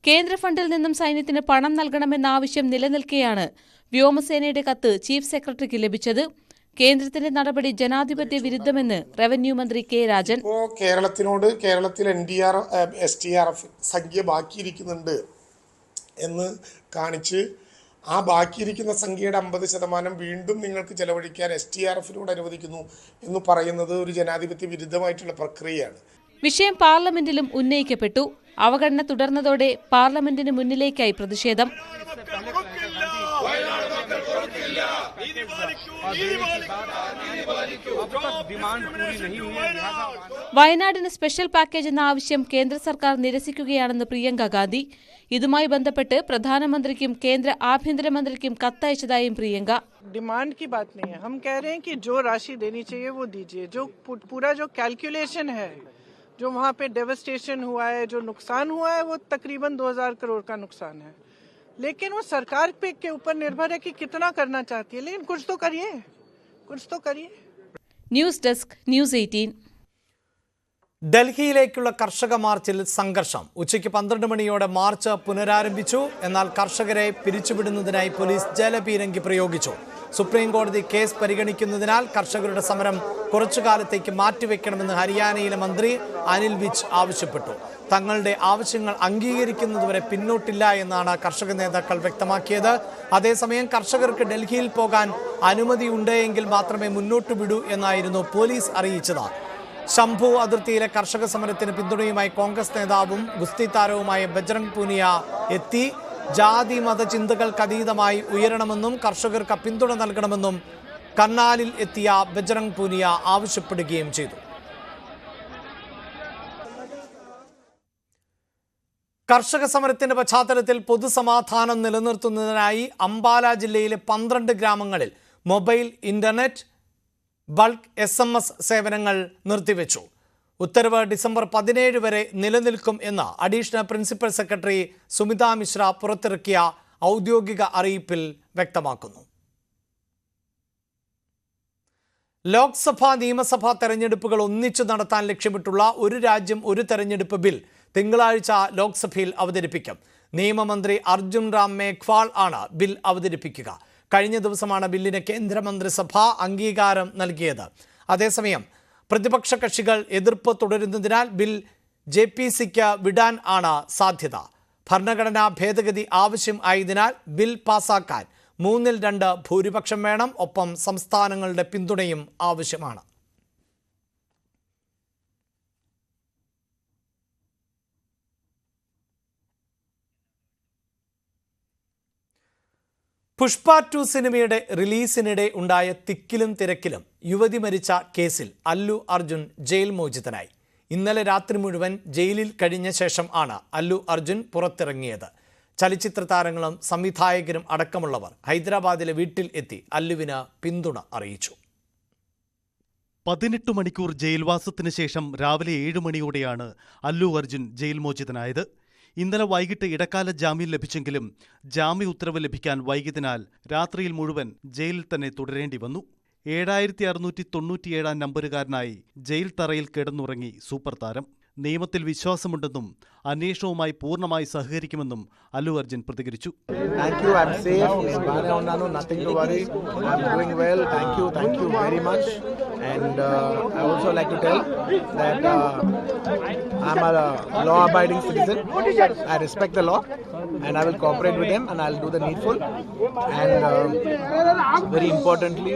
കേന്ദ്ര ഫണ്ടിൽ നിന്നും സൈന്യത്തിന് പണം നൽകണമെന്ന ആവശ്യം നിലനിൽക്കെയാണ് വ്യോമസേനയുടെ കത്ത് ചീഫ് സെക്രട്ടറിക്ക് ലഭിച്ചത്. കേന്ദ്രത്തിന്റെ നടപടി ജനാധിപത്യ വിരുദ്ധമെന്ന് റവന്യൂ മന്ത്രി K രാജൻ. കേരളത്തിനോട് കേരളത്തിൽ STRF സംഖ്യ ബാക്കിയിരിക്കുന്നുണ്ട് എന്ന് കാണിച്ച് ആ ബാക്കിയിരിക്കുന്ന സംഖ്യയുടെ 50% വീണ്ടും നിങ്ങൾക്ക് ചെലവഴിക്കാൻ STRFനോട് അനുവദിക്കുന്നു എന്ന് പറയുന്നത് ഒരു ജനാധിപത്യ വിരുദ്ധമായിട്ടുള്ള പ്രക്രിയയാണ്. വിഷയം പാർലമെന്റിലും ഉന്നയിക്കപ്പെട്ടു. അവഗണന തുടർന്നതോടെ പാർലമെന്റിന് മുന്നിലേക്കായി പ്രതിഷേധം. വയനാടിന് സ്പെഷ്യൽ പാക്കേജ് എന്ന ആവശ്യം കേന്ദ്ര സർക്കാർ നിരസിക്കുകയാണെന്ന് പ്രിയങ്ക ഗാന്ധി. ഇതുമായി ബന്ധപ്പെട്ട് പ്രധാനമന്ത്രിക്കും കേന്ദ്ര ആഭ്യന്തരമന്ത്രിക്കും കത്തയച്ചതായും പ്രിയങ്ക. डिमांड की बात नहीं है, हम कह रहे हैं कि जो राशि देनी चाहिए वो दीजिए. जो पूरा जो कैलकुलेशन है, जो वहाँ पे डेवस्टेशन हुआ है, जो नुकसान हुआ है, वो तकरीबन 2000 करोड़ का नुकसान है. लेकिन वो सरकार पे के ऊपर निर्भर है कि कितना करना चाहती है. लेकिन कुछ तो करिए, कुछ तो करिए. News desk, news 18. ഡൽഹിയിലേക്കുള്ള കർഷക മാർച്ചിൽ സംഘർഷം. ഉച്ചയ്ക്ക് 12 മണിയോടെ മാർച്ച് പുനരാരംഭിച്ചു. എന്നാൽ കർഷകരെ പിരിച്ചുവിടുന്നതിനായി പോലീസ് ജലപീരങ്കി പ്രയോഗിച്ചു. സുപ്രീം കോടതി കേസ് പരിഗണിക്കുന്നതിനാൽ കർഷകരുടെ സമരം കുറച്ചുകാലത്തേക്ക് മാറ്റിവെക്കണമെന്ന് ഹരിയാനയിലെ മന്ത്രി അനിൽ വിജ് ആവശ്യപ്പെട്ടു. തങ്ങളുടെ ആവശ്യങ്ങൾ അംഗീകരിക്കുന്നതുവരെ പിന്നോട്ടില്ല എന്നാണ് കർഷക നേതാക്കൾ വ്യക്തമാക്കിയത്. അതേസമയം കർഷകർക്ക് ഡൽഹിയിൽ പോകാൻ അനുമതിയുണ്ടെങ്കിൽ മാത്രമേ മുന്നോട്ട് വിടൂ എന്നായിരുന്നു പോലീസ് അറിയിച്ചത്. ശംഭു അതിർത്തിയിലെ കർഷക സമരത്തിന് പിന്തുണയുമായി കോൺഗ്രസ് നേതാവും ഗുസ്തി താരവുമായ ബജ്രംഗ് പൂനിയ എത്തി. ജാതി മത ചിന്തകൾക്കതീതമായി ഉയരണമെന്നും കർഷകർക്ക് പിന്തുണ നൽകണമെന്നും കർണാലിൽ എത്തിയ ബജ്രംഗ് പൂനിയ ആവശ്യപ്പെടുകയും ചെയ്തു. കർഷക സമരത്തിന്റെ പശ്ചാത്തലത്തിൽ പൊതുസമാധാനം നിലനിർത്തുന്നതിനായി അംബാല ജില്ലയിലെ 12 ഗ്രാമങ്ങളിൽ മൊബൈൽ ഇന്റർനെറ്റ് ബൾക്ക് SMS സേവനങ്ങൾ നിർത്തിവെച്ചു. ഉത്തരവ് ഡിസംബർ 17 വരെ നിലനിൽക്കും എന്ന് additional principal secretary Sumitha Mishra പുറത്തിറക്കിയ ഔദ്യോഗിക അറിയിപ്പിൽ വ്യക്തമാക്കുന്നു. ലോക്സഭാ നിയമസഭാ തെരഞ്ഞെടുപ്പുകൾ ഒന്നിച്ചു നടത്താൻ ലക്ഷ്യമിട്ടുള്ള ഒരു രാജ്യം ഒരു തെരഞ്ഞെടുപ്പ് ബിൽ തിങ്കളാഴ്ച ലോക്സഭയിൽ അവതരിപ്പിക്കും. നിയമമന്ത്രി അർജുൻ റാം മേഘ്വാൾ ആണ് ബിൽ അവതരിപ്പിക്കുക. കഴിഞ്ഞ ദിവസമാണ് ബില്ലിന് കേന്ദ്രമന്ത്രിസഭ അംഗീകാരം നൽകിയത്. അതേസമയം പ്രതിപക്ഷ കക്ഷികൾ എതിർപ്പ് തുടരുന്നതിനാൽ ബിൽ JPCക്ക് വിടാൻ ആണ് സാധ്യത. ഭരണഘടനാ ഭേദഗതി ആവശ്യം ആയതിനാൽ ബിൽ പാസാക്കാൻ 2/3 ഭൂരിപക്ഷം വേണം. ഒപ്പം സംസ്ഥാനങ്ങളുടെ പിന്തുണയും ആവശ്യമാണ്. പുഷ്പ 2 സിനിമയുടെ റിലീസിനിടെ ഉണ്ടായ തിക്കിലും തിരക്കിലും യുവതി മരിച്ച കേസിൽ അല്ലു അർജുൻ ജയിൽ മോചിതനായി. ഇന്നലെ രാത്രി മുഴുവൻ ജയിലിൽ കഴിഞ്ഞ ശേഷം ആണ് അല്ലു അർജുൻ പുറത്തിറങ്ങിയത്. ചലച്ചിത്ര താരങ്ങളും സംവിധായകരും അടക്കമുള്ളവർ ഹൈദരാബാദിലെ വീട്ടിൽ എത്തി അല്ലുവിന് പിന്തുണ അറിയിച്ചു. 18 മണിക്കൂർ ജയിൽവാസത്തിന് ശേഷം രാവിലെ 7 മണിയോടെയാണ് അല്ലു അർജുൻ ജയിൽ മോചിതനായത്. ഇന്നലെ വൈകിട്ട് ഇടക്കാല ജാമ്യം ലഭിച്ചെങ്കിലും ജാമ്യ ഉത്തരവ് ലഭിക്കാൻ വൈകിയതിനാൽ രാത്രിയിൽ മുഴുവൻ ജയിലിൽ തന്നെ തുടരേണ്ടി വന്നു. 7697 നമ്പറുകാരനായി ജയിൽ തറയിൽ കിടന്നുറങ്ങി സൂപ്പർ താരം. നിയമത്തിൽ വിശ്വാസമുണ്ടെന്നും അന്വേഷണവുമായി പൂർണ്ണമായി സഹകരിക്കുമെന്നും അല്ലു അർജുൻ പ്രതികരിച്ചു. I'm a law-abiding citizen. I respect the law, and I will cooperate with them, and I'll do the needful. And very importantly,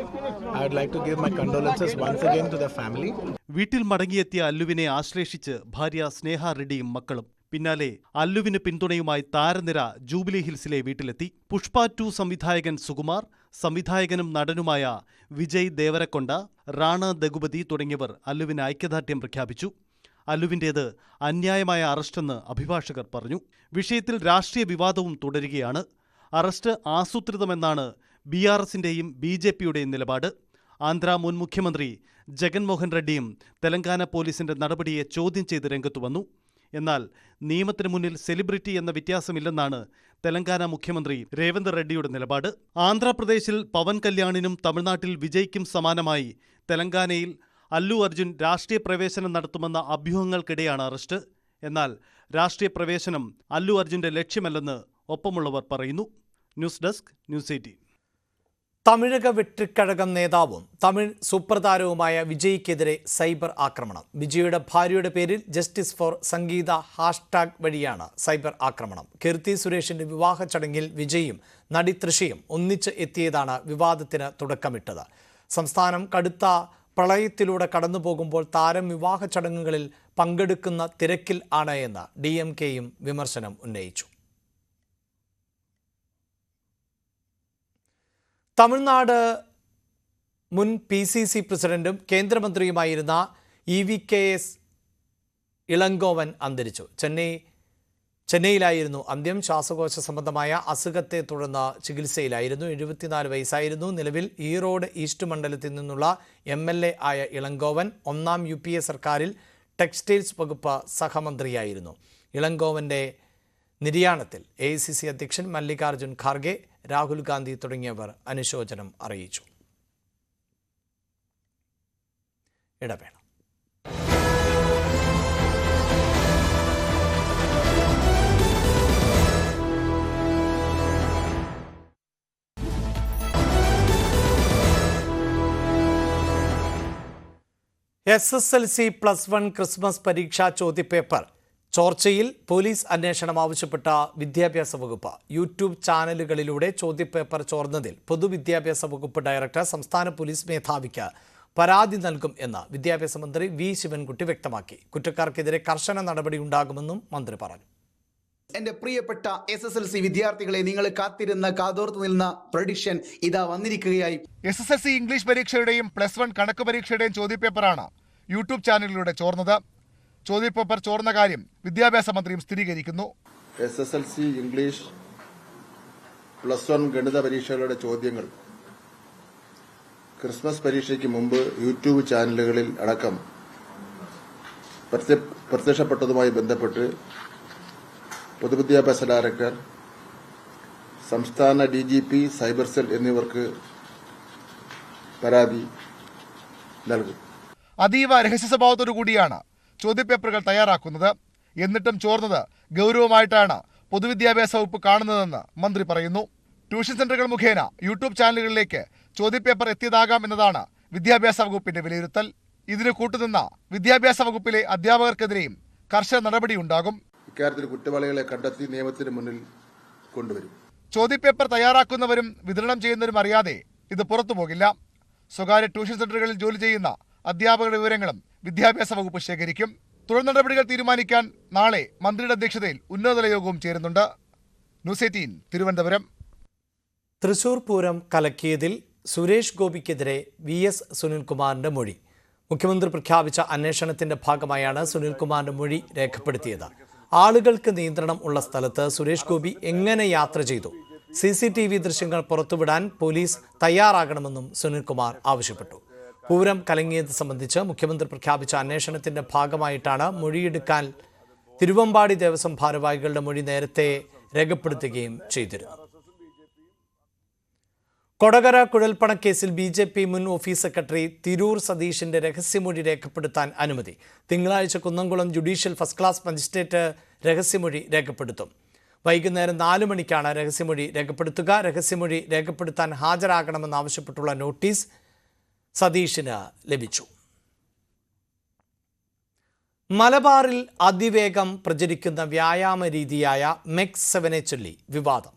I would like to give my condolences once again to the family. വീട്ടിൽ മടങ്ങിയെത്തിയ അല്ലുവിനെ ആശ്ലേഷിച്ച് ഭാര്യ സ്നേഹ റെഡ്ഡിയും മക്കളും. പിന്നാലെ അല്ലുവിന് പിന്തുണയുമായി താരനിര jubilee ഹിൽസിലെ വീട്ടിലെത്തി. പുഷ്പ 2 സംവിധായകൻ സുകുമാർ, സംവിധായകനും നടനുമായ വിജയ് ദേവരക്കൊണ്ട, റാണ ദഗുപതി തുടങ്ങിയവർ അല്ലുവിന് ഐക്യദാർഢ്യം പ്രഖ്യാപിച്ചു. അല്ലുവിൻ്റേത് അന്യായമായ അറസ്റ്റെന്ന് അഭിഭാഷകർ പറഞ്ഞു. വിഷയത്തിൽ രാഷ്ട്രീയ വിവാദവും തുടരുകയാണ്. അറസ്റ്റ് ആസൂത്രിതമെന്നാണ് BRSന്റെയും BJPയുടെയും നിലപാട്. ആന്ധ്ര മുൻ മുഖ്യമന്ത്രി ജഗൻമോഹൻ റെഡ്ഡിയും തെലങ്കാന പോലീസിന്റെ നടപടിയെ ചോദ്യം ചെയ്ത് രംഗത്തു വന്നു. എന്നാൽ നിയമത്തിന് മുന്നിൽ സെലിബ്രിറ്റി എന്ന വ്യത്യാസമില്ലെന്നാണ് തെലങ്കാന മുഖ്യമന്ത്രി രേവന്ത് റെഡ്ഡിയുടെ നിലപാട്. ആന്ധ്രാപ്രദേശിൽ പവൻ കല്യാണിനും തമിഴ്നാട്ടിൽ വിജയ്ക്കും സമാനമായി തെലങ്കാനയിൽ അല്ലു അർജുൻ രാഷ്ട്രീയ പ്രവേശനം നടത്തുമെന്ന അഭ്യൂഹങ്ങൾക്കിടെയാണ് അറസ്റ്റ്. എന്നാൽ രാഷ്ട്രീയ പ്രവേശനം അല്ലു അർജുന്റെ ലക്ഷ്യമല്ലെന്ന് ഒപ്പമുള്ളവർ പറയുന്നു. News desk, news 18. Tamilaga Vettri Kazhagam നേതാവും തമിഴ് സൂപ്പർ താരവുമായ വിജയ്ക്കെതിരെ സൈബർ ആക്രമണം. വിജയുടെ ഭാര്യയുടെ പേരിൽ ജസ്റ്റിസ് ഫോർ സംഗീത ഹാഷ്ടാഗ് വഴിയാണ് സൈബർ ആക്രമണം. കീർത്തി സുരേഷിന്റെ വിവാഹ ചടങ്ങിൽ വിജയും നടി തൃഷയും ഒന്നിച്ച് എത്തിയതാണ് വിവാദത്തിന് തുടക്കമിട്ടത്. സംസ്ഥാനം കടുത്ത പ്രളയത്തിലൂടെ കടന്നുപോകുമ്പോൾ താരം വിവാഹ ചടങ്ങുകളിൽ പങ്കെടുക്കുന്ന തിരക്കിൽ ആണ് എന്ന് DMKയും വിമർശനം ഉന്നയിച്ചു. തമിഴ്നാട് മുൻ PCC പ്രസിഡന്റും കേന്ദ്രമന്ത്രിയുമായിരുന്ന EVKS ഇളങ്കോവൻ അന്തരിച്ചു. ചെന്നൈയിലായിരുന്നു അന്ത്യം. ശ്വാസകോശ സംബന്ധമായ അസുഖത്തെ തുടർന്ന് ചികിത്സയിലായിരുന്നു. 74 വയസ്സായിരുന്നു. നിലവിൽ ഈറോഡ് ഈസ്റ്റ് മണ്ഡലത്തിൽ നിന്നുള്ള MLA ആയ ഇളങ്കോവൻ 1ാം UPA സർക്കാരിൽ ടെക്സ്റ്റൈൽസ് വകുപ്പ് സഹമന്ത്രിയായിരുന്നു. ഇളങ്കോവന്റെ നിര്യാണത്തിൽ AICC അധ്യക്ഷൻ മല്ലികാർജുൻ ഖാർഗെ, രാഹുൽ ഗാന്ധി തുടങ്ങിയവർ അനുശോചനം അറിയിച്ചു. ഇടവേള. SSLC +1 ക്രിസ്മസ് പരീക്ഷാ ചോദ്യപേപ്പർ ചോർച്ചയിൽ പോലീസ് അന്വേഷണം ആവശ്യപ്പെട്ട വിദ്യാഭ്യാസ വകുപ്പ്. യൂട്യൂബ് ചാനലുകളിലൂടെ ചോദ്യപേപ്പർ ചോർന്നതിൽ പൊതുവിദ്യാഭ്യാസ വകുപ്പ് ഡയറക്ടർ സംസ്ഥാന പോലീസ് മേധാവിക്ക് പരാതി നൽകും എന്ന് വിദ്യാഭ്യാസ മന്ത്രി V. ശിവൻകുട്ടി വ്യക്തമാക്കി. കുറ്റക്കാർക്കെതിരെ കർശന നടപടി ഉണ്ടാകുമെന്നും മന്ത്രി പറഞ്ഞു. എന്റെ പ്രിയപ്പെട്ട SSLC വിദ്യാർത്ഥികളെ, നിങ്ങൾ കാതോർത്തു നിന്ന പ്രഡിക്ഷൻ ഇതാ വന്നിരിക്കുകയായി. SSLC ഇംഗ്ലീഷ് പരീക്ഷയുടെയും +1 കണക്ക് പരീക്ഷയുടെയും ചോദ്യപേപ്പറാണ് യൂട്യൂബ് ചാനലിലൂടെ ചോർന്നത്. ചോദ്യപേപ്പർ ചോർന്ന കാര്യം വിദ്യാഭ്യാസ മന്ത്രിയും സ്ഥിരീകരിക്കുന്നു. SSLC ഇംഗ്ലീഷ് +1 ഗണിത പരീക്ഷകളുടെ ചോദ്യങ്ങൾ ക്രിസ്മസ് പരീക്ഷയ്ക്ക് മുമ്പ് യൂട്യൂബ് ചാനലുകളിൽ അടക്കം പ്രത്യക്ഷപ്പെട്ടതുമായി ബന്ധപ്പെട്ട് പൊതുവിദ്യാഭ്യാസ ഡയറക്ടർ, സംസ്ഥാന DGP, സൈബർ സെൽ എന്നിവർക്ക് പരാതി നൽകും. അതീവ രഹസ്യ സ്വഭാവത്തോടു കൂടിയാണ് ചോദ്യപേപ്പറുകൾ തയ്യാറാക്കുന്നത്. എന്നിട്ടും ചോർന്നത് ഗൗരവമായിട്ടാണ് പൊതുവിദ്യാഭ്യാസ വകുപ്പ് കാണുന്നതെന്ന് മന്ത്രി പറയുന്നു. ട്യൂഷൻ സെന്ററുകൾ മുഖേന യൂട്യൂബ് ചാനലുകളിലേക്ക് ചോദ്യപേപ്പർ എത്തിയതാകാം എന്നതാണ് വിദ്യാഭ്യാസ വകുപ്പിന്റെ വിലയിരുത്തൽ. ഇതിന് കൂട്ടുനിന്ന വിദ്യാഭ്യാസ വകുപ്പിലെ അധ്യാപകർക്കെതിരെയും കർശന നടപടിയുണ്ടാകും. ഇക്കാര്യത്തിൽ കുറ്റവാളികളെ കണ്ടെത്തി നിയമത്തിന് മുന്നിൽ കൊണ്ടുവരും. ചോദ്യപേപ്പർ തയ്യാറാക്കുന്നവരും വിതരണം ചെയ്യുന്നവരും അറിയാതെ ഇത് പുറത്തു പോകില്ല. സ്വകാര്യ ട്യൂഷൻ സെന്ററുകളിൽ ജോലി ചെയ്യുന്ന അധ്യാപകരുടെ വിവരങ്ങളും വിദ്യാഭ്യാസ വകുപ്പ് ശേഖരിക്കും. തുടർ നടപടികൾ തീരുമാനിക്കാൻ നാളെ മന്ത്രിയുടെ അധ്യക്ഷതയിൽ ഉന്നതതല യോഗവും ചേരുന്നുണ്ട്. ന്യൂസ് 18 തിരുവനന്തപുരം. തൃശൂർ പൂരം കലക്കിയതിൽ സുരേഷ് ഗോപിക്കെതിരെ VS സുനിൽകുമാറിന്റെ മൊഴി. മുഖ്യമന്ത്രി പ്രഖ്യാപിച്ച അന്വേഷണത്തിന്റെ ഭാഗമായാണ് സുനിൽകുമാറിന്റെ മൊഴി രേഖപ്പെടുത്തിയത്. ആളുകൾക്ക് നിയന്ത്രണം ഉള്ള സ്ഥലത്ത് സുരേഷ് ഗോപി എങ്ങനെ യാത്ര ചെയ്തു? CCTV ദൃശ്യങ്ങൾ പുറത്തുവിടാൻ പോലീസ് തയ്യാറാകണമെന്നും സുനിൽകുമാർ ആവശ്യപ്പെട്ടു. പൂരം കലങ്ങിയത് സംബന്ധിച്ച് മുഖ്യമന്ത്രി പ്രഖ്യാപിച്ച അന്വേഷണത്തിന്റെ ഭാഗമായിട്ടാണ് മൊഴിയെടുക്കാൻ തിരുവമ്പാടി ദേവസ്വം ഭാരവാഹികളുടെ മൊഴി നേരത്തെ രേഖപ്പെടുത്തുകയും ചെയ്തിരുന്നു. കൊടകര കുഴൽപ്പണക്കേസിൽ BJP മുൻ ഓഫീസ് സെക്രട്ടറി തിരൂർ സതീഷിന്റെ രഹസ്യമൊഴി രേഖപ്പെടുത്താൻ അനുമതി. തിങ്കളാഴ്ച Kunnamkulam judicial first class magistrate രഹസ്യമൊഴി രേഖപ്പെടുത്തും. വൈകുന്നേരം 4 മണിക്കാണ് രഹസ്യമൊഴി രേഖപ്പെടുത്തുക. രഹസ്യമൊഴി രേഖപ്പെടുത്താൻ ഹാജരാകണമെന്നാവശ്യപ്പെട്ടുള്ള നോട്ടീസ് സതീഷിന് ലഭിച്ചു. മലബാറിൽ അതിവേഗം പ്രചരിക്കുന്ന വ്യായാമ രീതിയായ മെക്സ് 7 ചൊല്ലി വിവാദം.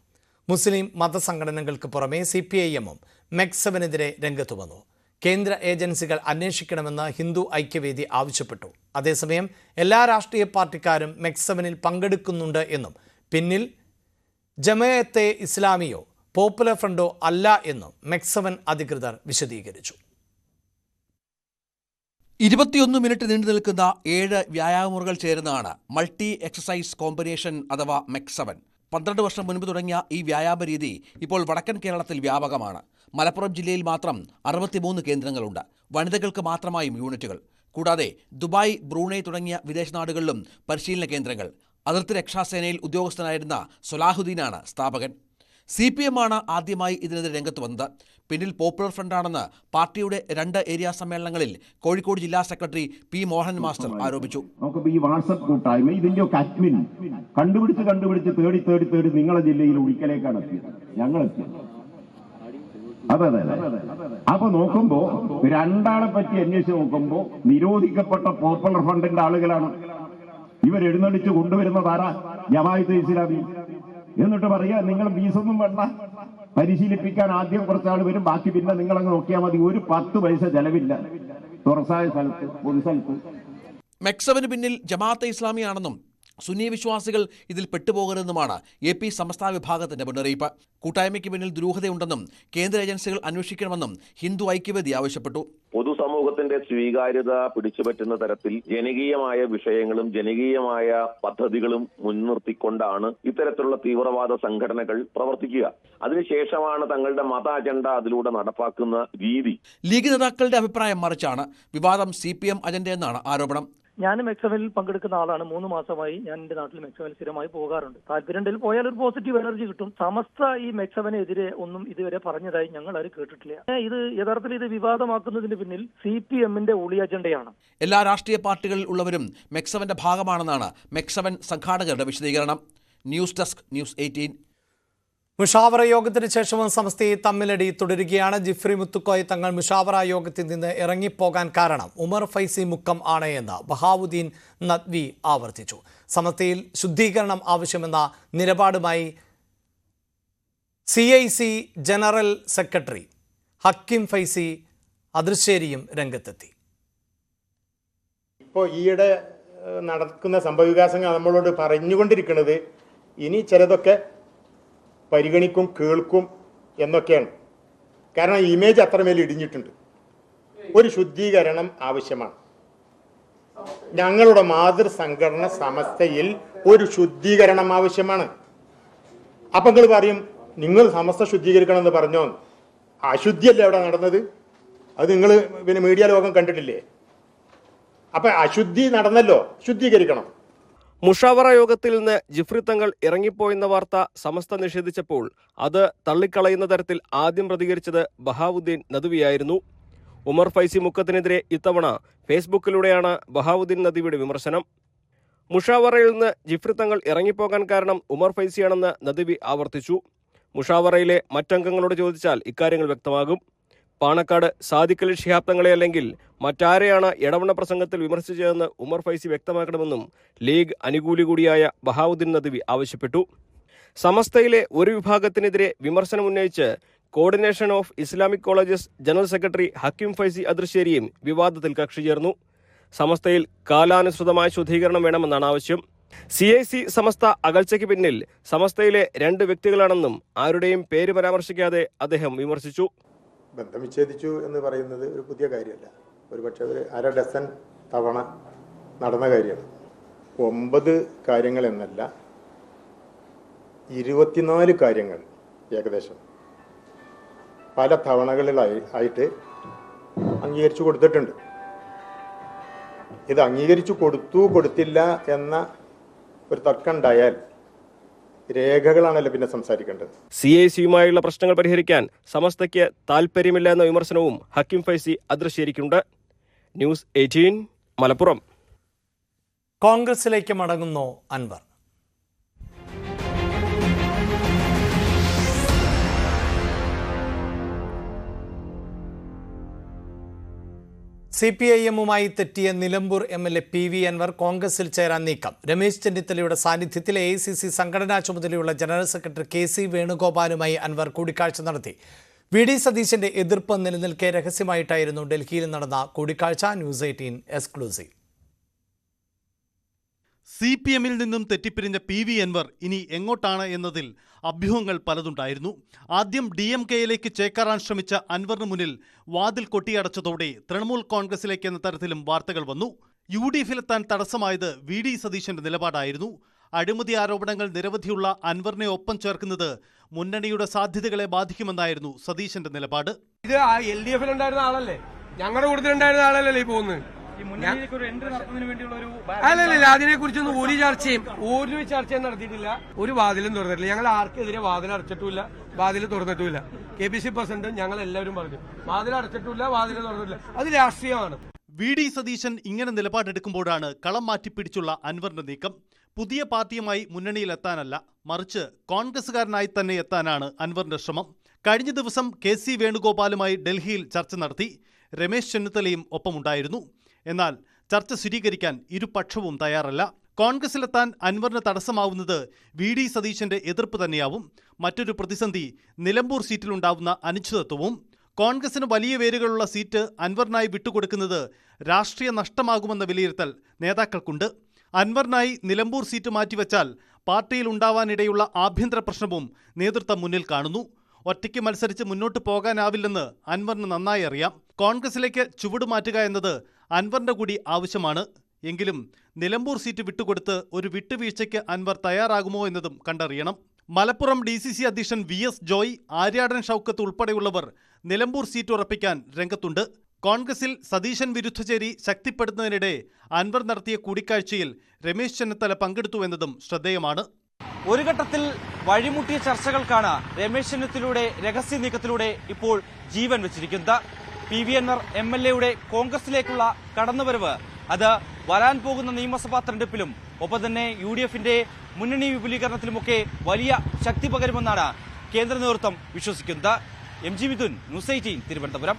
മുസ്ലിം മതസംഘടനകൾക്ക് പുറമെ CPIM-ഉം മെക്സ് 7-നെതിരെ രംഗത്തു വന്നു. കേന്ദ്ര ഏജൻസികൾ അന്വേഷിക്കണമെന്ന് ഹിന്ദു ഐക്യവേദി ആവശ്യപ്പെട്ടു. അതേസമയം എല്ലാ രാഷ്ട്രീയ പാർട്ടിക്കാരും മെക്സ് 7-ൽ പങ്കെടുക്കുന്നുണ്ട് എന്നും പിന്നിൽ ജമാഅത്തെ ഇസ്ലാമിയോ പോപ്പുലർ ഫ്രണ്ടോ അല്ല എന്നും മെക്സ് 7 അധികൃതർ വിശദീകരിച്ചു. 21 മിനിറ്റ് നീണ്ടു നിൽക്കുന്ന 7 വ്യായാമമുറകൾ ചേരുന്നതാണ് മൾട്ടി എക്സസൈസ് കോമ്പിനേഷൻ അഥവാ മെക്സ് 7. 12 വർഷം മുൻപ് തുടങ്ങിയ ഈ വ്യായാമ രീതി ഇപ്പോൾ വടക്കൻ കേരളത്തിൽ വ്യാപകമാണ്. മലപ്പുറം ജില്ലയിൽ മാത്രം 63 കേന്ദ്രങ്ങളുണ്ട്. വനിതകൾക്ക് മാത്രമായും യൂണിറ്റുകൾ. കൂടാതെ ദുബായ്, ബ്രൂണൈ തുടങ്ങിയ വിദേശ നാടുകളിലും പരിശീലന കേന്ദ്രങ്ങൾ. അതിർത്തി രക്ഷാസേനയിൽ ഉദ്യോഗസ്ഥനായിരുന്ന സൊലാഹുദ്ദീനാണ് സ്ഥാപകൻ. CPM-ആണ് ആദ്യമായി ഇതിനെതിരെ രംഗത്ത് വന്നത്. പിന്നിൽ പോപ്പുലർ ഫ്രണ്ടാണെന്ന് പാർട്ടിയുടെ 2 ഏരിയ സമ്മേളനങ്ങളിൽ കോഴിക്കോട് ജില്ലാ സെക്രട്ടറി P. മോഹൻ മാസ്റ്റർ ആരോപിച്ചു. നമുക്കിപ്പോൾ ഈ വാട്സപ്പ് കൂട്ടായ്മ ഇതിന്റെ ഒക്കെ അഡ്മിൻ കണ്ടുപിടിച്ച് തേടി നിങ്ങളെ ജില്ലയിൽ ഒരിക്കലേക്കാണ് എത്തിയത്. ഞങ്ങൾ എത്തിയത്. അതെ. അപ്പൊ നോക്കുമ്പോ 2 ആളെ പറ്റി അന്വേഷിച്ച് നോക്കുമ്പോ നിരോധിക്കപ്പെട്ട പോപ്പുലർ ഫണ്ടിന്റെ ആളുകളാണ്. ഇവരെഴുന്നള്ളിച്ച് കൊണ്ടുവരുന്നതാരാ? ജമാഅത്തെ ഇസ്ലാമി. എന്നിട്ട് പറയാ നിങ്ങൾ ഫീസൊന്നും വേണ്ട, പരിശീലിപ്പിക്കാൻ ആദ്യം കുറച്ചാൾ വരും, ബാക്കി പിന്നെ നിങ്ങളങ്ങ് നോക്കിയാൽ മതി. ഒരു 10 പൈസ ചെലവില്ല തുറസായ സ്ഥലത്ത്, പൊതു സ്ഥലത്ത്. മെക്സ് 7 പിന്നിൽ ജമാഅത്തെ ഇസ്ലാമിയാണെന്നും സുന്നി വിശ്വാസികൾ ഇതിൽ പെട്ടുപോകരുതെന്നുമാണ് AP സംസ്ഥാന വിഭാഗത്തിന്റെ മുന്നറിയിപ്പ്. കൂട്ടായ്മയ്ക്ക് പിന്നിൽ ദുരൂഹതയുണ്ടെന്നും കേന്ദ്ര ഏജൻസികൾ അന്വേഷിക്കണമെന്നും ഹിന്ദു ഐക്യവേദി ആവശ്യപ്പെട്ടു. പൊതുസമൂഹത്തിന്റെ സ്വീകാര്യത പിടിച്ചുപറ്റുന്ന തരത്തിൽ ജനകീയമായ വിഷയങ്ങളും ജനകീയമായ പദ്ധതികളും മുൻനിർത്തിക്കൊണ്ടാണ് ഇത്തരത്തിലുള്ള തീവ്രവാദ സംഘടനകൾ പ്രവർത്തിക്കുക. അതിനുശേഷമാണ് തങ്ങളുടെ മത അജണ്ട അതിലൂടെ നടപ്പാക്കുന്ന രീതി. ലീഗ് നേതാക്കളുടെ അഭിപ്രായം മറിച്ചാണ്. വിവാദം CPM അജണ്ടയെന്നാണ് ആരോപണം. ഞാൻ മെക്സ് 7-ൽ പങ്കെടുക്കുന്ന ആളാണ്. 3 മാസമായി ഞാൻ എന്റെ നാട്ടിൽ മെക്സ് 7-ൽ സ്ഥിരമായി പോകാറുണ്ട്. താല്പര്യമുണ്ടെങ്കിൽ പോയാൽ ഒരു പോസിറ്റീവ് എനർജി കിട്ടും. സമസ്ത ഈ മെക്സ് 7-നെതിരെ ഒന്നും ഇതുവരെ പറഞ്ഞതായി ഞങ്ങൾ ആരും കേട്ടിട്ടില്ല. ഇത് യഥാർത്ഥത്തിൽ ഇത് വിവാദമാക്കുന്നതിന് പിന്നിൽ CPM-ന്റെ ഒളി അജണ്ടയാണ്. എല്ലാ രാഷ്ട്രീയ പാർട്ടികളിൽ ഉള്ളവരും മെക്സ് 7-ന്റെ ഭാഗമാണെന്നാണ് മെക്സ് 7 സംഘാടകരുടെ വിശദീകരണം. News desk, news 18. മുഷാവറ യോഗത്തിന് ശേഷവും സമസ്തയെ തമ്മിലടി തുടരുകയാണ്. ജിഫ്രി മുത്തുക്കോയ തങ്ങൾ മുഷാവറ യോഗത്തിൽ നിന്ന് ഇറങ്ങിപ്പോകാൻ കാരണം ഉമർ ഫൈസി മുക്കം ആണ് എന്ന് ബഹാവുദ്ദീൻ നദ്വി ആവർത്തിച്ചു. സമസ്തയിൽ ശുദ്ധീകരണം ആവശ്യമെന്ന നിലപാടുമായി CIC general secretary Hakkim Faizy അദൃശ്ശേരിയും രംഗത്തെത്തി. ഇപ്പോൾ ഈയിടെ നടക്കുന്ന സംഭവവികാസങ്ങൾ നമ്മളോട് പറഞ്ഞുകൊണ്ടിരിക്കുന്നത് ഇനി ചിലതൊക്കെ പരിഗണിക്കും, കേൾക്കും എന്നൊക്കെയാണ്. കാരണം ഇമേജ് അത്രമേൽ ഇടിഞ്ഞിട്ടുണ്ട്. ഒരു ശുദ്ധീകരണം ആവശ്യമാണ്. ഞങ്ങളുടെ മാതൃസംഘടന സമസ്തയിൽ ഒരു ശുദ്ധീകരണം ആവശ്യമാണ്. അപ്പം നിങ്ങൾ പറയും നിങ്ങൾ സമസ്ത ശുദ്ധീകരിക്കണം എന്ന് പറഞ്ഞോ? അശുദ്ധിയല്ലേ അവിടെ നടന്നത്? അത് നിങ്ങൾ പിന്നെ മീഡിയ ലോകം കണ്ടിട്ടില്ലേ? അപ്പം അശുദ്ധി നടന്നല്ലോ, ശുദ്ധീകരിക്കണം. മുഷാവറ യോഗത്തിൽ നിന്ന് ജിഫ്രി തങ്ങൾ ഇറങ്ങിപ്പോയെന്ന വാർത്ത സമസ്ത നിഷേധിച്ചപ്പോൾ അത് തള്ളിക്കളയുന്ന തരത്തിൽ ആദ്യം പ്രതികരിച്ചത് ബഹാവുദ്ദീൻ നദ്വിയായിരുന്നു. ഉമർ ഫൈസി മുക്കത്തിനെതിരെ ഇത്തവണ ഫേസ്ബുക്കിലൂടെയാണ് ബഹാവുദ്ദീൻ നദ്വിയുടെ വിമർശനം. മുഷാവറയിൽ നിന്ന് ജിഫ്രി തങ്ങൾ ഇറങ്ങിപ്പോകാൻ കാരണം ഉമർ ഫൈസിയാണെന്ന് നദ്വി ആവർത്തിച്ചു. മുഷാവറയിലെ മറ്റംഗങ്ങളോട് ചോദിച്ചാൽ ഇക്കാര്യങ്ങൾ വ്യക്തമാകും. പാണക്കാട് സാദിഖ് അലി ശിഹാബ് തങ്ങളെ അല്ലെങ്കിൽ മറ്റാരെയാണ് എടവണ്ണ പ്രസംഗത്തിൽ വിമർശിച്ചതെന്ന് ഉമർ ഫൈസി വ്യക്തമാക്കണമെന്നും ലീഗ് അനുകൂലി കൂടിയായ ബഹാവുദ്ദീൻ നദ്വി ആവശ്യപ്പെട്ടു. സമസ്തയിലെ ഒരു വിഭാഗത്തിനെതിരെ വിമർശനമുന്നയിച്ച് coordination of Islamic colleges general secretary Hakeem Faizy അദ്രശ്ശേരിയും വിവാദത്തിൽ കക്ഷി ചേർന്നു. സമസ്തയിൽ കാലാനുസൃതമായ ശുദ്ധീകരണം വേണമെന്നാണ് ആവശ്യം. CIC സമസ്ത അകൽച്ചയ്ക്ക് പിന്നിൽ സമസ്തയിലെ 2 വ്യക്തികളാണെന്നും ആരുടെയും പേര് പരാമർശിക്കാതെ അദ്ദേഹം വിമർശിച്ചു. ബന്ധം വിച്ഛേദിച്ചു എന്ന് പറയുന്നത് ഒരു പുതിയ കാര്യമല്ല. ഒരുപക്ഷെ ഒരു 1/2 ഡസൻ തവണ നടന്ന കാര്യമാണ്. 9 കാര്യങ്ങൾ എന്നല്ല, 24 കാര്യങ്ങൾ ഏകദേശം പല തവണകളിലായിട്ട് അംഗീകരിച്ചു കൊടുത്തിട്ടുണ്ട്. ഇത് അംഗീകരിച്ചു കൊടുത്തില്ല എന്ന ഒരു തർക്കം ഉണ്ടായാൽ രേഖകളാണല്ലോ പിന്നെ സംസാരിക്കേണ്ടത്. CICയുമായുള്ള പ്രശ്നങ്ങൾ പരിഹരിക്കാൻ സമസ്തയ്ക്ക് താൽപ്പര്യമില്ല എന്ന വിമർശനവും ഹക്കീം ഫൈസി അദ്രശ്ശേരിക്കുണ്ട്. ന്യൂസ് 18 മലപ്പുറം. കോൺഗ്രസിലേക്ക് മടങ്ങുന്നു അൻവർ. CPIഎമ്മുമായി തെറ്റിയ നിലമ്പൂർ MLA PV അൻവർ കോൺഗ്രസിൽ ചേരാൻ നീക്കം. രമേശ് ചെന്നിത്തലയുടെ സാന്നിധ്യത്തിൽ AICC സംഘടനാ ചുമതലയുള്ള ജനറൽ സെക്രട്ടറി KC വേണുഗോപാലുമായി അൻവർ കൂടിക്കാഴ്ച നടത്തി. VD സതീശന്റെ എതിർപ്പ് നിലനിൽക്കെ രഹസ്യമായിട്ടായിരുന്നു ഡൽഹിയിൽ നടന്ന കൂടിക്കാഴ്ച. News 18 exclusive. CPMൽ നിന്നും തെറ്റിപ്പിരിഞ്ഞ PV അൻവർ ഇനി എങ്ങോട്ടാണ് എന്നതിൽ അഭ്യൂഹങ്ങൾ പലതുണ്ടായിരുന്നു. ആദ്യം DMKയിലേക്ക് ചേക്കേറാൻ ശ്രമിച്ച അൻവറിന് മുന്നിൽ വാതിൽ കൊട്ടിയടച്ചതോടെ തൃണമൂൽ കോൺഗ്രസിലേക്ക് എന്ന തരത്തിലും വാർത്തകൾ വന്നു. UDFിലെത്താൻ തടസ്സമായത് VD സതീശന്റെ നിലപാടായിരുന്നു. അഴിമതി ആരോപണങ്ങൾ നിരവധിയുള്ള അൻവറിനെ ഒപ്പം ചേർക്കുന്നത് മുന്നണിയുടെ സാധ്യതകളെ ബാധിക്കുമെന്നായിരുന്നു സതീശന്റെ നിലപാട്. ഇത് LDFിലുണ്ടായിരുന്ന ആളല്ലേ, ഞങ്ങളുടെ കൂട്ടത്തിലുണ്ടായിരുന്ന ആളല്ലേ ഈ പോകുന്നത്. അല്ലല്ല, അതിനെക്കുറിച്ചൊന്നും ഒരു ചർച്ചയും നടത്തിയിട്ടില്ല. ഒരു വാതിലും തുറന്നിട്ടില്ല. ഞങ്ങൾ ആർക്കെതിരെ വാതിൽ അടച്ചിട്ടില്ല, വാതിൽ തുറന്നിട്ടുമില്ല. KPC പ്രസിഡന്റും ഞങ്ങൾ എല്ലാവരും പറഞ്ഞു വാതിൽ അടച്ചിട്ടില്ല, വാതിൽ തുറന്നിട്ടില്ല. അത് രാഷ്ട്രീയമാണ്. VD സതീശൻ ഇങ്ങനെ നിലപാടെടുക്കുമ്പോഴാണ് കളം മാറ്റിപ്പിടിച്ചുള്ള അൻവറിന്റെ നീക്കം. പുതിയ പാർട്ടിയുമായി മുന്നണിയിലെത്താനല്ല, മറിച്ച് കോൺഗ്രസുകാരനായി തന്നെ എത്താനാണ് അൻവറിന്റെ ശ്രമം. കഴിഞ്ഞ ദിവസം KC വേണുഗോപാലുമായി ഡൽഹിയിൽ ചർച്ച നടത്തി. രമേശ് ചെന്നിത്തലയും ഒപ്പമുണ്ടായിരുന്നു. എന്നാൽ ചർച്ച സ്ഥിരീകരിക്കാൻ ഇരുപക്ഷവും തയ്യാറല്ല. കോൺഗ്രസിലെത്താൻ അൻവറിന് തടസ്സമാവുന്നത് VD സതീശന്റെ എതിർപ്പ് തന്നെയാവും. മറ്റൊരു പ്രതിസന്ധി നിലമ്പൂർ സീറ്റിലുണ്ടാവുന്ന അനിശ്ചിതത്വവും. കോൺഗ്രസിന് വലിയ വേരുകളുള്ള സീറ്റ് അൻവറിനായി വിട്ടുകൊടുക്കുന്നത് രാഷ്ട്രീയ നഷ്ടമാകുമെന്ന വിലയിരുത്തൽ നേതാക്കൾക്കുണ്ട്. അൻവറിനായി നിലമ്പൂർ സീറ്റ് മാറ്റിവെച്ചാൽ പാർട്ടിയിൽ ഉണ്ടാവാനിടയുള്ള ആഭ്യന്തര പ്രശ്നവും നേതൃത്വം മുന്നിൽ കാണുന്നു. ഒറ്റയ്ക്ക് മത്സരിച്ച് മുന്നോട്ട് പോകാനാവില്ലെന്ന് അൻവറിന് നന്നായി അറിയാം. കോൺഗ്രസിലേക്ക് ചുവടുമാറ്റുക എന്നത് അൻവറിന്റെ കൂടി ആവശ്യമാണ്. എങ്കിലും നിലമ്പൂർ സീറ്റ് വിട്ടുകൊടുത്ത് ഒരു വിട്ടുവീഴ്ചയ്ക്ക് അൻവർ തയ്യാറാകുമോ എന്നതും കണ്ടറിയണം. മലപ്പുറം DCC അധ്യക്ഷൻ VS ജോയ്, ആര്യാടൻ ഷൗക്കത്ത് ഉൾപ്പെടെയുള്ളവർ നിലമ്പൂർ സീറ്റ് ഉറപ്പിക്കാൻ രംഗത്തുണ്ട്. കോൺഗ്രസിൽ സതീശൻ വിരുദ്ധചേരി ശക്തിപ്പെടുത്തുന്നതിനിടെ അൻവർ നടത്തിയ കൂടിക്കാഴ്ചയിൽ രമേശ് ചെന്നിത്തല പങ്കെടുത്തുവെന്നതും ശ്രദ്ധേയമാണ്. ഒരു ഘട്ടത്തിൽ വഴിമുട്ടിയ ചർച്ചകൾക്കാണ് രമേശ് ചെന്നിത്തലയുടെ രഹസ്യ നീക്കത്തിലൂടെ ഇപ്പോൾ ജീവൻ വെച്ചിരിക്കുന്നത്. PV അൻവർ MLAയുടെ കോൺഗ്രസിലേക്കുള്ള കടന്നുവരവ് അത് വരാൻ പോകുന്ന നിയമസഭാ തെരഞ്ഞെടുപ്പിലും ഒപ്പം തന്നെ UDFന്റെ മുന്നണി വിപുലീകരണത്തിലുമൊക്കെ വലിയ ശക്തി പകരുമെന്നാണ് കേന്ദ്ര നേതൃത്വം വിശ്വസിക്കുന്നത്. MG Mithun, news 18 Thiruvananthapuram.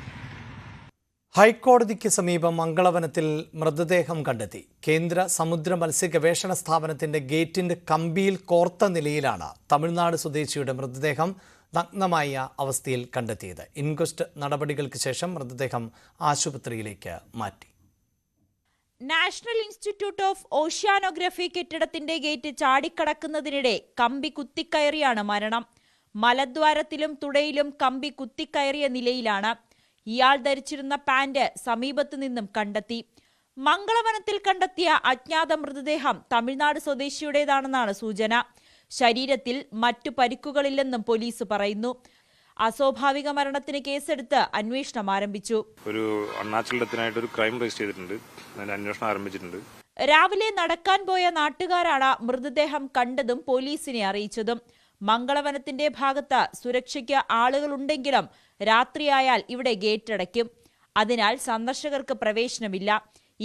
ഹൈക്കോടതിക്ക് സമീപം മംഗളവനത്തിൽ മൃതദേഹം കണ്ടെത്തി. കേന്ദ്ര സമുദ്ര മത്സ്യ ഗവേഷണ സ്ഥാപനത്തിന്റെ ഗേറ്റിന്റെ കമ്പിയിൽ കോർത്ത നിലയിലാണ് തമിഴ്നാട് സ്വദേശിയുടെ മൃതദേഹം നഗ്നമായ അവസ്ഥയിൽ കണ്ടെത്തിയത്. ഇൻക്വസ്റ്റ് നടപടികൾക്ക് ശേഷം മൃതദേഹം ആശുപത്രിയിലേക്ക് മാറ്റി. നാഷണൽ ഇൻസ്റ്റിറ്റ്യൂട്ട് ഓഫ് ഓഷ്യാനോഗ്രഫി കെട്ടിടത്തിന്റെ ഗേറ്റ് ചാടിക്കടക്കുന്നതിനിടെ കമ്പി കുത്തിക്കയറിയാണ് മരണം. മലദ്വാരത്തിലും തുടയിലും കമ്പി കുത്തിക്കയറിയ നിലയിലാണ്. ഇയാൾ ധരിച്ചിരുന്ന പാന്റ് സമീപത്തു നിന്നും കണ്ടെത്തി. മംഗളവനത്തിൽ കണ്ടെത്തിയ അജ്ഞാത മൃതദേഹം തമിഴ്നാട് സ്വദേശിയുടേതാണെന്നാണ് സൂചന. ശരീരത്തിൽ മറ്റു പരിക്കുകളില്ലെന്നും പോലീസ് പറയുന്നു. അസ്വാഭാവിക മരണത്തിന് കേസെടുത്ത് അന്വേഷണം ആരംഭിച്ചു. ഒരു അൺനാച്ചുറൽ ഡെത്തിനായിട്ട് ഒരു ക്രൈം രജിസ്റ്റർ ചെയ്തിട്ടുണ്ട്. അതിന്റെ അന്വേഷണം ആരംഭിച്ചിട്ടുണ്ട്. രാവിലെ നടക്കാൻ പോയ നാട്ടുകാരാണ് മൃതദേഹം കണ്ടതും പോലീസിനെ അറിയിച്ചതും. മംഗളവനത്തിന്റെ ഭാഗത്ത് സുരക്ഷയ്ക്ക് ആളുകളുണ്ടെങ്കിലും രാത്രിയായാൽ ഇവിടെ ഗേറ്റ് അടയ്ക്കും. അതിനാൽ സന്ദർശകർക്ക് പ്രവേശനമില്ല.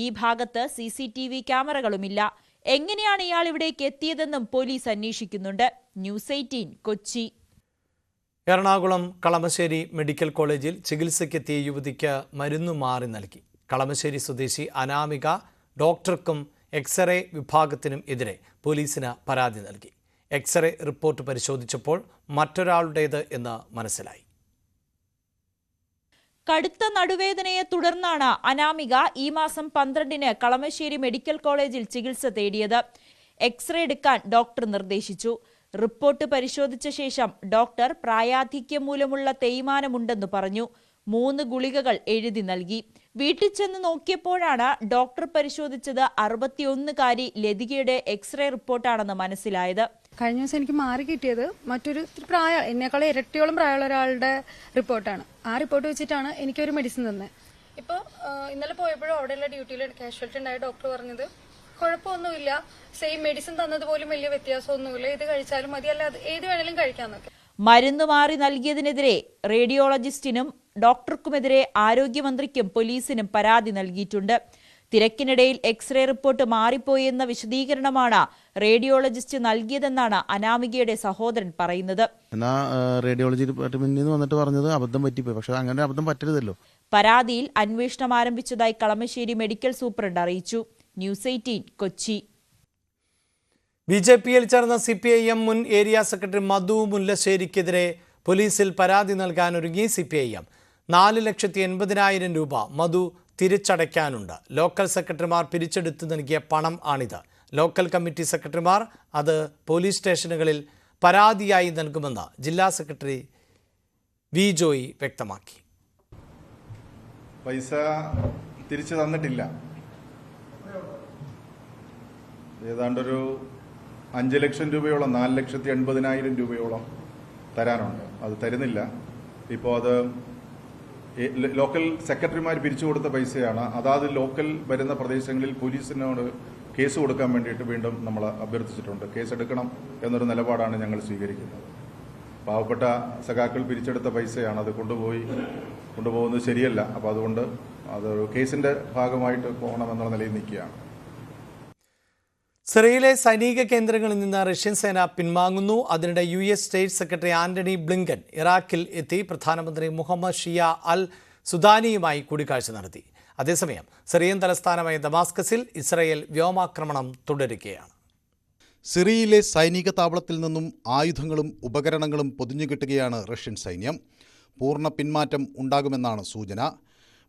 ഈ ഭാഗത്ത് CCTV ക്യാമറകളുമില്ല. എങ്ങനെയാണ് ഇയാൾ ഇവിടേക്ക് എത്തിയതെന്നും പോലീസ് അന്വേഷിക്കുന്നുണ്ട്. ന്യൂസ് 18 കൊച്ചി. എറണാകുളം കളമശ്ശേരി മെഡിക്കൽ കോളേജിൽ ചികിത്സയ്ക്കെത്തിയ യുവതിക്ക് മരുന്ന് മാറി നൽകി. കളമശ്ശേരി സ്വദേശി അനാമിക ഡോക്ടർക്കും എക്സ്റേ വിഭാഗത്തിനും എതിരെ പോലീസിന് പരാതി നൽകി. എക്സ്റേ റിപ്പോർട്ട് പരിശോധിച്ചപ്പോൾ മറ്റൊരാളുടേത് എന്ന് മനസ്സിലായി. കടുത്ത നടുവേദനയെ തുടർന്നാണ് അനാമിക ഈ മാസം 12-ന് കളമശ്ശേരി മെഡിക്കൽ കോളേജിൽ ചികിത്സ തേടിയത്. എക്സ്റേ എടുക്കാൻ ഡോക്ടർ നിർദ്ദേശിച്ചു. റിപ്പോർട്ട് പരിശോധിച്ച ശേഷം ഡോക്ടർ പ്രായാധിക്യം മൂലമുള്ള തേയ്മാനമുണ്ടെന്ന് പറഞ്ഞു. 3 ഗുളികകൾ എഴുതി നൽകി. വീട്ടിൽ ചെന്ന് നോക്കിയപ്പോഴാണ് ഡോക്ടർ പരിശോധിച്ചത് 61-കാരി ലതികയുടെ എക്സ്റേ റിപ്പോർട്ടാണെന്ന് മനസ്സിലായത്. കഴിഞ്ഞ ദിവസം എനിക്ക് മാറി കിട്ടിയത് മറ്റൊരു എന്നെക്കാളും ഇരട്ടിയോളം പ്രായമുള്ള ഒരാളുടെ റിപ്പോർട്ടാണ്. ആ റിപ്പോർട്ട് വെച്ചിട്ടാണ് എനിക്കൊരു മെഡിസിൻ തന്നെ. ഇപ്പോൾ ഇന്നലെ പോയപ്പോഴും അവിടെയുള്ള ഡ്യൂട്ടിയിൽ കാഷ്വാലിറ്റി ഉണ്ടായ ഡോക്ടർ പറഞ്ഞത് കുഴപ്പമൊന്നുമില്ല, സെയിം മെഡിസിൻ തന്നതുപോലും വലിയ വ്യത്യാസമൊന്നുമില്ല, ഇത് കഴിച്ചാലും മതി, അല്ലാതെ ഏത് വേണേലും കഴിക്കാന്നൊക്കെ. മരുന്ന് മാറി നൽകിയതിനെതിരെ റേഡിയോളജിസ്റ്റിനും ഡോക്ടർക്കുമെതിരെ ആരോഗ്യമന്ത്രിക്കും പോലീസിനും പരാതി നൽകിയിട്ടുണ്ട്. തിരക്കിനിടയിൽ എക്സ്റേ റിപ്പോർട്ട് മാറിപ്പോയെന്ന വിശദീകരണമാണ് റേഡിയോളജിസ്റ്റ് നൽകിയതെന്നാണ് അനാമികയുടെ സഹോദരൻ പറയുന്നത്. റേഡിയോളജി ഡിപ്പാർട്ട്മെന്റിൽ നിന്ന് വന്നിട്ട് പറഞ്ഞത് അബദ്ധം പറ്റിപ്പോയി. പക്ഷെ അങ്ങനെ അബദ്ധം പറ്റരുതല്ലോ. പരാതിയിൽ അന്വേഷണം ആരംഭിച്ചതായി കളമശ്ശേരി മെഡിക്കൽ സൂപ്രണ്ട് അറിയിച്ചു. ന്യൂസ് 18 കൊച്ചി. ബി.ജെ.പിയിൽ ചേർന്ന CPIM മുൻ ഏരിയ സെക്രട്ടറി മധു മുല്ലശ്ശേരിക്കെതിരെ പോലീസിൽ പരാതി നൽകാനൊരുങ്ങി CPIM. 4,80,000 രൂപ മധു തിരിച്ചടയ്ക്കാനുണ്ട്. ലോക്കൽ സെക്രട്ടറിമാർ പിരിച്ചെടുത്ത് നൽകിയ പണം ആണിത്. ലോക്കൽ കമ്മിറ്റി സെക്രട്ടറിമാർ അത് പോലീസ് സ്റ്റേഷനുകളിൽ പരാതിയായി നൽകുമെന്ന് ജില്ലാ സെക്രട്ടറി വി ജോയി വ്യക്തമാക്കി. പൈസ തിരിച്ചു തന്നിട്ടില്ല. ഏതാണ്ടൊരു 5 ലക്ഷം രൂപയോളം, 4,80,000 രൂപയോളം തരാനുണ്ട്. അത് തരുന്നില്ല. ഇപ്പോൾ അത് ലോക്കൽ സെക്രട്ടറിമാർ പിരിച്ചു കൊടുത്ത പൈസയാണ്. അതാത് ലോക്കൽ വരുന്ന പ്രദേശങ്ങളിൽ പോലീസിനോട് കേസ് കൊടുക്കാൻ വേണ്ടിയിട്ട് വീണ്ടും നമ്മൾ അഭ്യർത്ഥിച്ചിട്ടുണ്ട്. കേസെടുക്കണം എന്നൊരു നിലപാടാണ് ഞങ്ങൾ സ്വീകരിക്കുന്നത്. പാവപ്പെട്ട സഖാക്കൾ പിരിച്ചെടുത്ത പൈസയാണ്, അത് കൊണ്ടുപോകുന്നത് ശരിയല്ല. അപ്പോൾ അതുകൊണ്ട് അതൊരു കേസിന്റെ ഭാഗമായിട്ട് പോകണമെന്നുള്ള നിലയിൽ നിൽക്കുകയാണ്. സിറിയയിലെ സൈനിക കേന്ദ്രങ്ങളിൽ നിന്ന് റഷ്യൻ സേന പിന്മാങ്ങുന്നു. അതിനിടെ US state secretary Antony Blinken ഇറാഖിൽ എത്തി പ്രധാനമന്ത്രി മുഹമ്മദ് ഷിയ അൽ സുദാനിയുമായി കൂടിക്കാഴ്ച നടത്തി. അതേസമയം സിറിയൻ തലസ്ഥാനമായ ദമാസ്കസിൽ ഇസ്രായേൽ വ്യോമാക്രമണം തുടരുകയാണ്. സിറിയയിലെ സൈനിക താവളത്തിൽ നിന്നും ആയുധങ്ങളും ഉപകരണങ്ങളും പൊതിഞ്ഞുകിട്ടുകയാണ് റഷ്യൻ സൈന്യം. പൂർണ്ണ പിന്മാറ്റം ഉണ്ടാകുമെന്നാണ് സൂചന.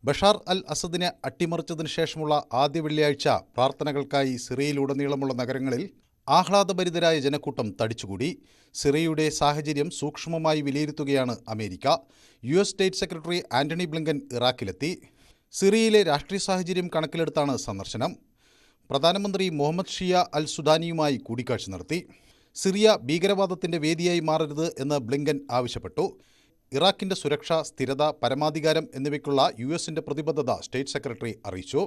ബഷാർ അൽ അസദിനെ അട്ടിമറിച്ചതിന് ശേഷമുള്ള ആദ്യ വെള്ളിയാഴ്ച പ്രാർത്ഥനകൾക്കായി സിറിയയിലുടനീളമുള്ള നഗരങ്ങളിൽ ആഹ്ലാദഭരിതരായ ജനക്കൂട്ടം തടിച്ചുകൂടി. സിറിയയുടെ സാഹചര്യം സൂക്ഷ്മമായി വിലയിരുത്തുകയാണ് America. US state secretary Antony Blinken ഇറാഖിലെത്തി. സിറിയയിലെ രാഷ്ട്രീയ സാഹചര്യം കണക്കിലെടുത്താണ് സന്ദർശനം. പ്രധാനമന്ത്രി മുഹമ്മദ് ഷിയ അൽ സുദാനിയുമായി കൂടിക്കാഴ്ച നടത്തി. സിറിയ ഭീകരവാദത്തിന്റെ വേദിയായി മാറരുത് എന്ന് ബ്ലിങ്കൻ ആവശ്യപ്പെട്ടു. ഇറാഖിന്റെ സുരക്ഷ, സ്ഥിരത, പരമാധികാരം എന്നിവയ്ക്കുള്ള US-ന്റെ പ്രതിബദ്ധത സ്റ്റേറ്റ് സെക്രട്ടറി അറിയിച്ചു.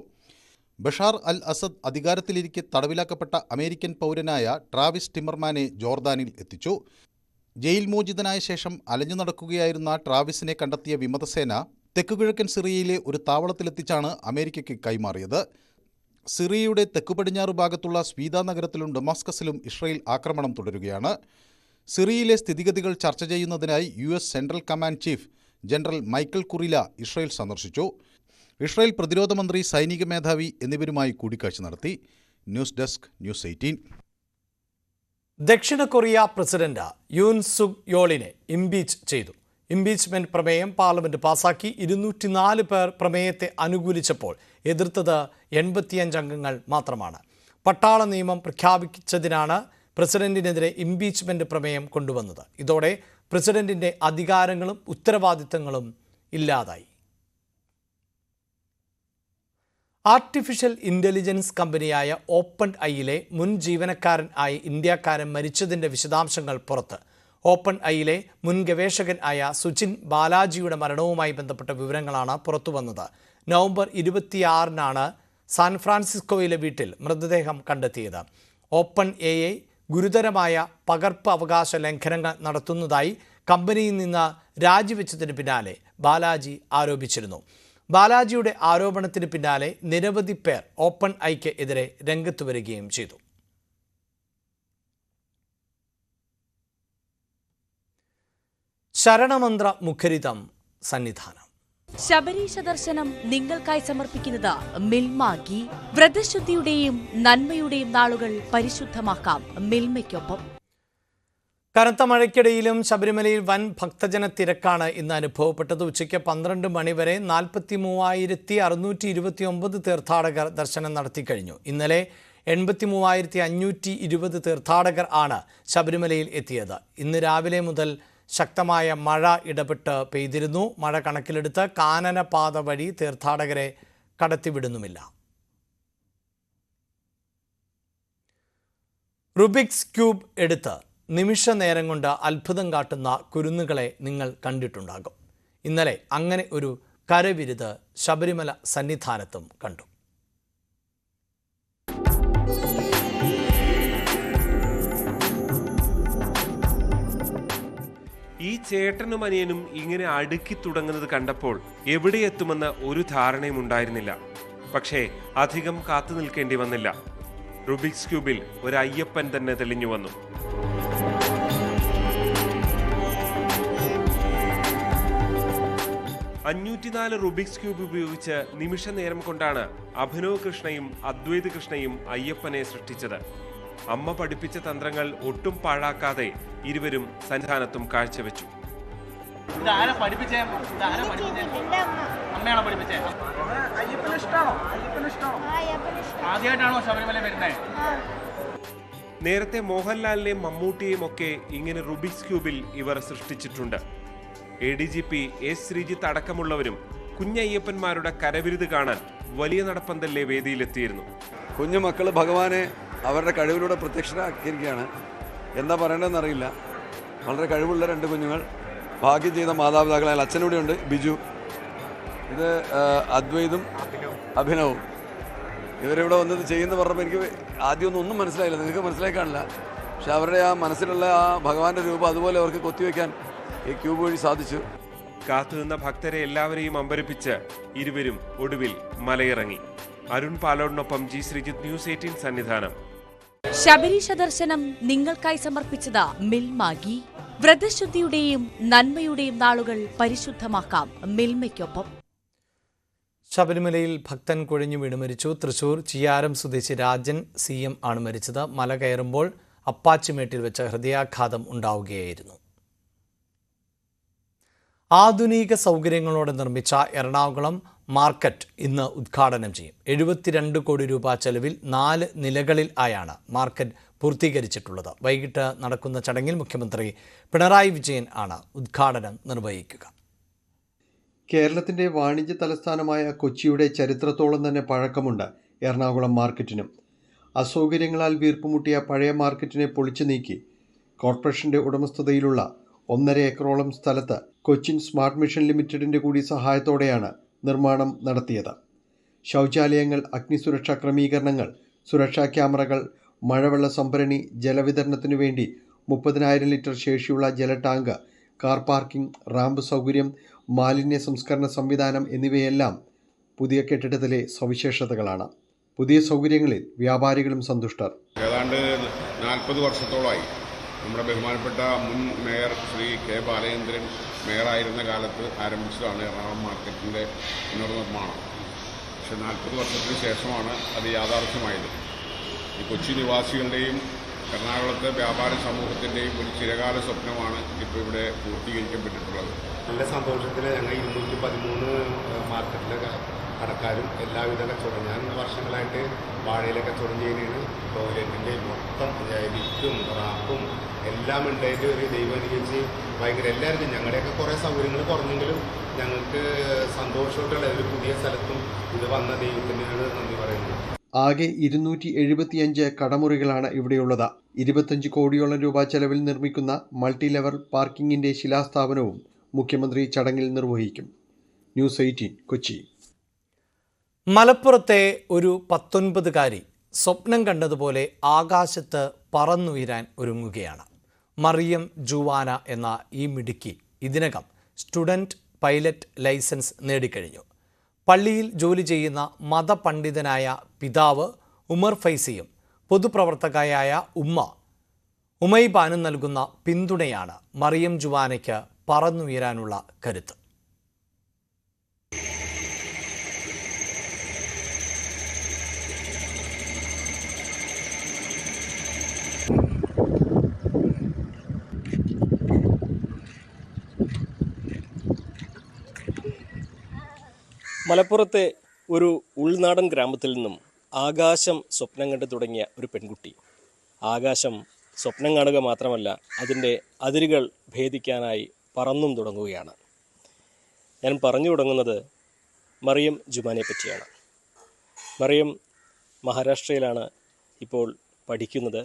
ബഷാർ അൽ അസദ് അധികാരത്തിലിരിക്കെ തടവിലാക്കപ്പെട്ട അമേരിക്കൻ പൗരനായ ട്രാവിസ് ടിമർമാനെ ജോർദാനിൽ എത്തിച്ചു. ജയിൽ മോചിതനായ ശേഷം അലഞ്ഞു നടക്കുകയായിരുന്ന ട്രാവിസിനെ കണ്ടെത്തിയ വിമതസേന തെക്കുകിഴക്കൻ സിറിയയിലെ ഒരു താവളത്തിലെത്തിച്ചാണ് അമേരിക്കയ്ക്ക് കൈമാറിയത്. സിറിയയുടെ തെക്കുപടിഞ്ഞാറ് ഭാഗത്തുള്ള സ്വീദ നഗരത്തിലും ഡമാസ്കസിലും ഇസ്രായേൽ ആക്രമണം തുടരുകയാണ്. സിറിയയിലെ സ്ഥിതിഗതികൾ ചർച്ച ചെയ്യുന്നതിനായി US central command chief general Michael Kurilla Israel സന്ദർശിച്ചു. ഇസ്രായേൽ പ്രതിരോധ മന്ത്രി, സൈനിക മേധാവി എന്നിവരുമായി കൂടിക്കാഴ്ച നടത്തി. News desk, news 18. ദക്ഷിണ കൊറിയ പ്രസിഡന്റ് യൂൻ സുക് യോളിനെ ഇംപീച്ച് ചെയ്തു. ഇംപീച്ച്മെന്റ് പ്രമേയം പാർലമെന്റ് പാസാക്കി. 204 പേർ പ്രമേയത്തെ അനുകൂലിച്ചപ്പോൾ എതിർത്തത് 85 അംഗങ്ങൾ മാത്രമാണ്. പട്ടാള നിയമം പ്രഖ്യാപിച്ചതിനാണ് പ്രസിഡന്റിനെതിരെ ഇംപീച്ച്മെന്റ് പ്രമേയം കൊണ്ടുവന്നത്. ഇതോടെ പ്രസിഡന്റിന്റെ അധികാരങ്ങളും ഉത്തരവാദിത്തങ്ങളും ഇല്ലാതായി. ആർട്ടിഫിഷ്യൽ ഇന്റലിജൻസ് കമ്പനിയായ OpenAIയിലെ മുൻ ജീവനക്കാരൻ ആയി ഇന്ത്യക്കാരൻ മരിച്ചതിന്റെ വിശദാംശങ്ങൾ പുറത്ത്. OpenAIയിലെ മുൻ ഗവേഷകൻ ആയ സുജിൻ ബാലാജിയുടെ മരണവുമായി ബന്ധപ്പെട്ട വിവരങ്ങളാണ് പുറത്തുവന്നത്. നവംബർ 26-നാണ് സാൻ ഫ്രാൻസിസ്കോയിലെ വീട്ടിൽ മൃതദേഹം കണ്ടെത്തിയത്. OpenAI ഗുരുതരമായ പകർപ്പ് അവകാശ ലംഘനങ്ങൾ നടത്തുന്നതായി കമ്പനിയിൽ നിന്ന് രാജിവെച്ചതിന് പിന്നാലെ ബാലാജി ആരോപിച്ചിരുന്നു. ബാലാജിയുടെ ആരോപണത്തിന് പിന്നാലെ നിരവധി പേർ OpenAIക്ക് എതിരെ രംഗത്ത് വരികയും ചെയ്തു. ശരണമന്ത്ര മുഖരിതം സന്നിധാനം. ശബരീശ ദർശനം നിങ്ങൾക്കായി സമർപ്പിക്കുന്നത് മിൽമ ഗീ. വ്രതശുദ്ധിയുടെയും നന്മയുടെയും നാളുകൾ പരിശുദ്ധമാക്കാം മിൽമയ്ക്കൊപ്പം. കനത്ത മഴയ്ക്കിടയിലും ശബരിമലയിൽ വൻ ഭക്തജന തിരക്കാണ് ഇന്ന് അനുഭവപ്പെട്ടത്. ഉച്ചയ്ക്ക് 12 മണിവരെ 43,629 തീർത്ഥാടകർ ദർശനം നടത്തിക്കഴിഞ്ഞു. ഇന്നലെ 83,520 തീർത്ഥാടകർ ആണ് ശബരിമലയിൽ എത്തിയത്. ഇന്ന് രാവിലെ മുതൽ ശക്തമായ മഴ ഇടപെട്ട് പെയ്തിരുന്നു. മഴ കണക്കിലെടുത്ത് കാനനപാത വഴി തീർത്ഥാടകരെ കടത്തിവിടുന്നുമില്ല. റുബിക്സ് ക്യൂബ് എടുത്ത് നിമിഷ നേരം കൊണ്ട് അത്ഭുതം കാട്ടുന്ന കുരുന്നുകളെ നിങ്ങൾ കണ്ടിട്ടുണ്ടാകും. ഇന്നലെ അങ്ങനെ ഒരു കരവിരുത് ശബരിമല സന്നിധാനത്തും കണ്ടു. ഈ ചേട്ടനും അനിയനും ഇങ്ങനെ അടുക്കി തുടങ്ങുന്നത് കണ്ടപ്പോൾ എവിടെ എത്തുമെന്ന് ഒരു ധാരണയും ഉണ്ടായിരുന്നില്ല. പക്ഷേ അധികം കാത്തു നിൽക്കേണ്ടി വന്നില്ല. റുബിക്സ് ക്യൂബിൽ ഒരു അയ്യപ്പൻ തന്നെ തെളിഞ്ഞു വന്നു. $504 റുബിക്സ് ക്യൂബ് ഉപയോഗിച്ച് നിമിഷ നേരം കൊണ്ടാണ് അഭിനവ് കൃഷ്ണയും അദ്വൈത് കൃഷ്ണയും അയ്യപ്പനെ സൃഷ്ടിച്ചത്. അമ്മ പഠിപ്പിച്ച തന്ത്രങ്ങൾ ഒട്ടും പാഴാക്കാതെ ഇരുവരും സന്നിധാനത്തും കാഴ്ചവെച്ചു. നേരത്തെ മോഹൻലാലിനെയും മമ്മൂട്ടിയെയും ഒക്കെ ഇങ്ങനെ റുബിക്സ് ക്യൂബിൽ ഇവർ സൃഷ്ടിച്ചിട്ടുണ്ട്. ADGP എസ് ശ്രീജിത്ത് അടക്കമുള്ളവരും കുഞ്ഞയ്യപ്പന്മാരുടെ കരവിരുത് കാണാൻ വലിയ നടപ്പന്തലിലെ വേദിയിലെത്തിയിരുന്നു. കുഞ്ഞുമക്കൾ ഭഗവാനെ അവരുടെ കഴിവിലൂടെ പ്രത്യക്ഷരാക്കിയിരിക്കുകയാണ്. എന്താ പറയേണ്ടതെന്നറിയില്ല. വളരെ കഴിവുള്ള 2 കുഞ്ഞുങ്ങൾ, ഭാഗ്യം ചെയ്ത മാതാപിതാക്കളായ അച്ഛനൂടെയുണ്ട് ബിജു. ഇത് അദ്വൈതും അഭിനവും. ഇവരിവിടെ വന്നത് ചെയ്യുന്ന പറഞ്ഞപ്പോൾ എനിക്ക് ആദ്യമൊന്നും മനസ്സിലായില്ല. നിങ്ങൾക്ക് മനസ്സിലായി കാണില്ല. പക്ഷെ അവരുടെ ആ മനസ്സിലുള്ള ആ ഭഗവാന്റെ രൂപം അതുപോലെ അവർക്ക് കൊത്തിവെക്കാൻ ഈ ക്യൂബ് വഴി സാധിച്ചു. കാത്തുനിന്ന ഭക്തരെ എല്ലാവരെയും അമ്പരപ്പിച്ച് ഇരുവരും ഒടുവിൽ മലയിറങ്ങി. അരുൺ പാലോടിനൊപ്പം ജി ശ്രീജിത്ത്, ന്യൂസ് 18 സന്നിധാനം. ശബരീശ ദർശനം നിങ്ങൾക്കായി സമർപ്പിച്ചത് മിൽമ ഗീ. വ്രതശുദ്ധിയുടെയും നന്മയുടെയും നാളുകൾ പരിശുദ്ധമാക്കാം മിൽമയ്ക്കൊപ്പം. ശബരിമലയിൽ ഭക്തൻ കുഴഞ്ഞു വീണ് മരിച്ചു. തൃശൂർ ചിയാരം സ്വദേശി രാജൻ CM ആണ് മരിച്ചത്. മല കയറുമ്പോൾ അപ്പാച്ചിമേട്ടിൽ വെച്ച് ഹൃദയാഘാതം ഉണ്ടാവുകയായിരുന്നു. ആധുനിക സൗകര്യങ്ങളോടെ നിർമ്മിച്ച എറണാകുളം മാർക്കറ്റ് ഇന്ന് ഉദ്ഘാടനം ചെയ്യും. 72 കോടി രൂപ ചെലവിൽ 4 നിലകളിൽ ആയാണ് മാർക്കറ്റ് പൂർത്തീകരിച്ചിട്ടുള്ളത്. വൈകിട്ട് നടക്കുന്ന ചടങ്ങിൽ മുഖ്യമന്ത്രി പിണറായി വിജയൻ ആണ് ഉദ്ഘാടനം നിർവഹിക്കുക. കേരളത്തിന്റെ വാണിജ്യ തലസ്ഥാനമായ കൊച്ചിയുടെ ചരിത്രത്തോളം തന്നെ പഴക്കമുണ്ട് എറണാകുളം മാർക്കറ്റിനും. അസൗകര്യങ്ങളാൽ വീർപ്പുമുട്ടിയ പഴയ മാർക്കറ്റിനെ പൊളിച്ചു നീക്കി കോർപ്പറേഷന്റെ ഉടമസ്ഥതയിലുള്ള 1.5 ഏക്കറോളം സ്ഥലത്ത് കൊച്ചിൻ സ്മാർട്ട് മിഷൻ ലിമിറ്റഡിന്റെ കൂടി സഹായത്തോടെയാണ് നിർമ്മാണം നടത്തിയത്. ശൗചാലയങ്ങൾ, അഗ്നിസുരക്ഷാ ക്രമീകരണങ്ങൾ, സുരക്ഷാ ക്യാമറകൾ, മഴവെള്ള സംഭരണി, ജലവിതരണത്തിനു വേണ്ടി 30,000 ലിറ്റർ ശേഷിയുള്ള ജല ടാങ്ക്, കാർ പാർക്കിംഗ്, റാമ്പ് സൗകര്യം, മാലിന്യ സംസ്കരണ സംവിധാനം എന്നിവയെല്ലാം പുതിയ കെട്ടിടത്തിലെ സവിശേഷതകളാണ്. പുതിയ സൗകര്യങ്ങളിൽ വ്യാപാരികളും സന്തുഷ്ടർ. ഏതാണ്ട് 40 വർഷത്തോളമായി നമ്മുടെ ബഹുമാനപ്പെട്ട മുൻ മേയർ ശ്രീ കെ ബാലചന്ദ്രൻ മേയറായിരുന്ന കാലത്ത് ആരംഭിച്ചതാണ് എറണാകുളം മാർക്കറ്റിൻ്റെ പുനർനിർമ്മാണം. പക്ഷെ 40 വർഷത്തിന് ശേഷമാണ് അത് യാഥാർത്ഥ്യമായത്. ഈ കൊച്ചി നിവാസികളുടെയും എറണാകുളത്തെ വ്യാപാര സമൂഹത്തിൻ്റെയും ഒരു ചിരകാല സ്വപ്നമാണ് ഇപ്പോൾ ഇവിടെ പൂർത്തീകരിക്കപ്പെട്ടിട്ടുള്ളത്. നല്ല സന്തോഷത്തിൽ ഞങ്ങൾ 213 മാർക്കറ്റിലെ കടക്കാരും എല്ലാവിധ കച്ചവടം, ഞാൻ വർഷങ്ങളായിട്ട് വാഴയിലെ കച്ചവടം ചെയ്യുന്നതാണ്. ടോയ്ലറ്റിൻ്റെ മൊത്തം ലിഫ്റ്റും റാപ്പും എല്ലാം ഉണ്ടായിട്ട് ഒരു ദൈവം അനുകരിച്ച് ഭയങ്കര എല്ലാവർക്കും ഞങ്ങളുടെയൊക്കെ കുറേ സൗകര്യങ്ങൾ കുറഞ്ഞെങ്കിലും ഞങ്ങൾക്ക് സന്തോഷമായിട്ടുള്ള ഒരു പുതിയ സ്ഥലത്തും ഇത് വന്ന ദൈവത്തിനാണ് നന്ദി പറയുന്നത്. ആകെ 275 കടമുറികളാണ് ഇവിടെയുള്ളത്. 25 കോടിയോളം രൂപ ചെലവിൽ നിർമ്മിക്കുന്ന മൾട്ടി ലെവൽ പാർക്കിങ്ങിന്റെ ശിലാസ്ഥാപനവും മുഖ്യമന്ത്രി ചടങ്ങിൽ നിർവഹിക്കും. ന്യൂസ് 18 കൊച്ചി. മലപ്പുറത്തെ ഒരു 19കാരി സ്വപ്നം കണ്ടതുപോലെ ആകാശത്ത് പറന്നുയരാൻ ഒരുങ്ങുകയാണ്. മറിയം ജുവാന എന്ന ഈ മിടുക്കി ഇതിനകം സ്റ്റുഡൻറ് പൈലറ്റ് ലൈസൻസ് നേടിക്കഴിഞ്ഞു. പള്ളിയിൽ ജോലി ചെയ്യുന്ന മതപണ്ഡിതനായ പിതാവ് ഉമർ ഫൈസിയും പൊതുപ്രവർത്തകയായ ഉമ്മൈബാനും നൽകുന്ന പിന്തുണയാണ് മറിയം ജുവാനയ്ക്ക് പറന്നുയരാനുള്ള കരുത്ത്. മലപ്പുറത്തെ ഒരു ഉൾനാടൻ ഗ്രാമത്തിൽ നിന്നും ആകാശം സ്വപ്നം കണ്ടു തുടങ്ങിയ ഒരു പെൺകുട്ടി ആകാശം സ്വപ്നം കാണുക മാത്രമല്ല അതിൻ്റെ അതിരുകൾ ഭേദിക്കാനായി പറന്നും തുടങ്ങുകയാണ്. ഞാൻ പറഞ്ഞു തുടങ്ങുന്നത് മറിയം ജുമാനെ പറ്റിയാണ്. മറിയം മഹാരാഷ്ട്രയിലാണ് ഇപ്പോൾ പഠിക്കുന്നത്.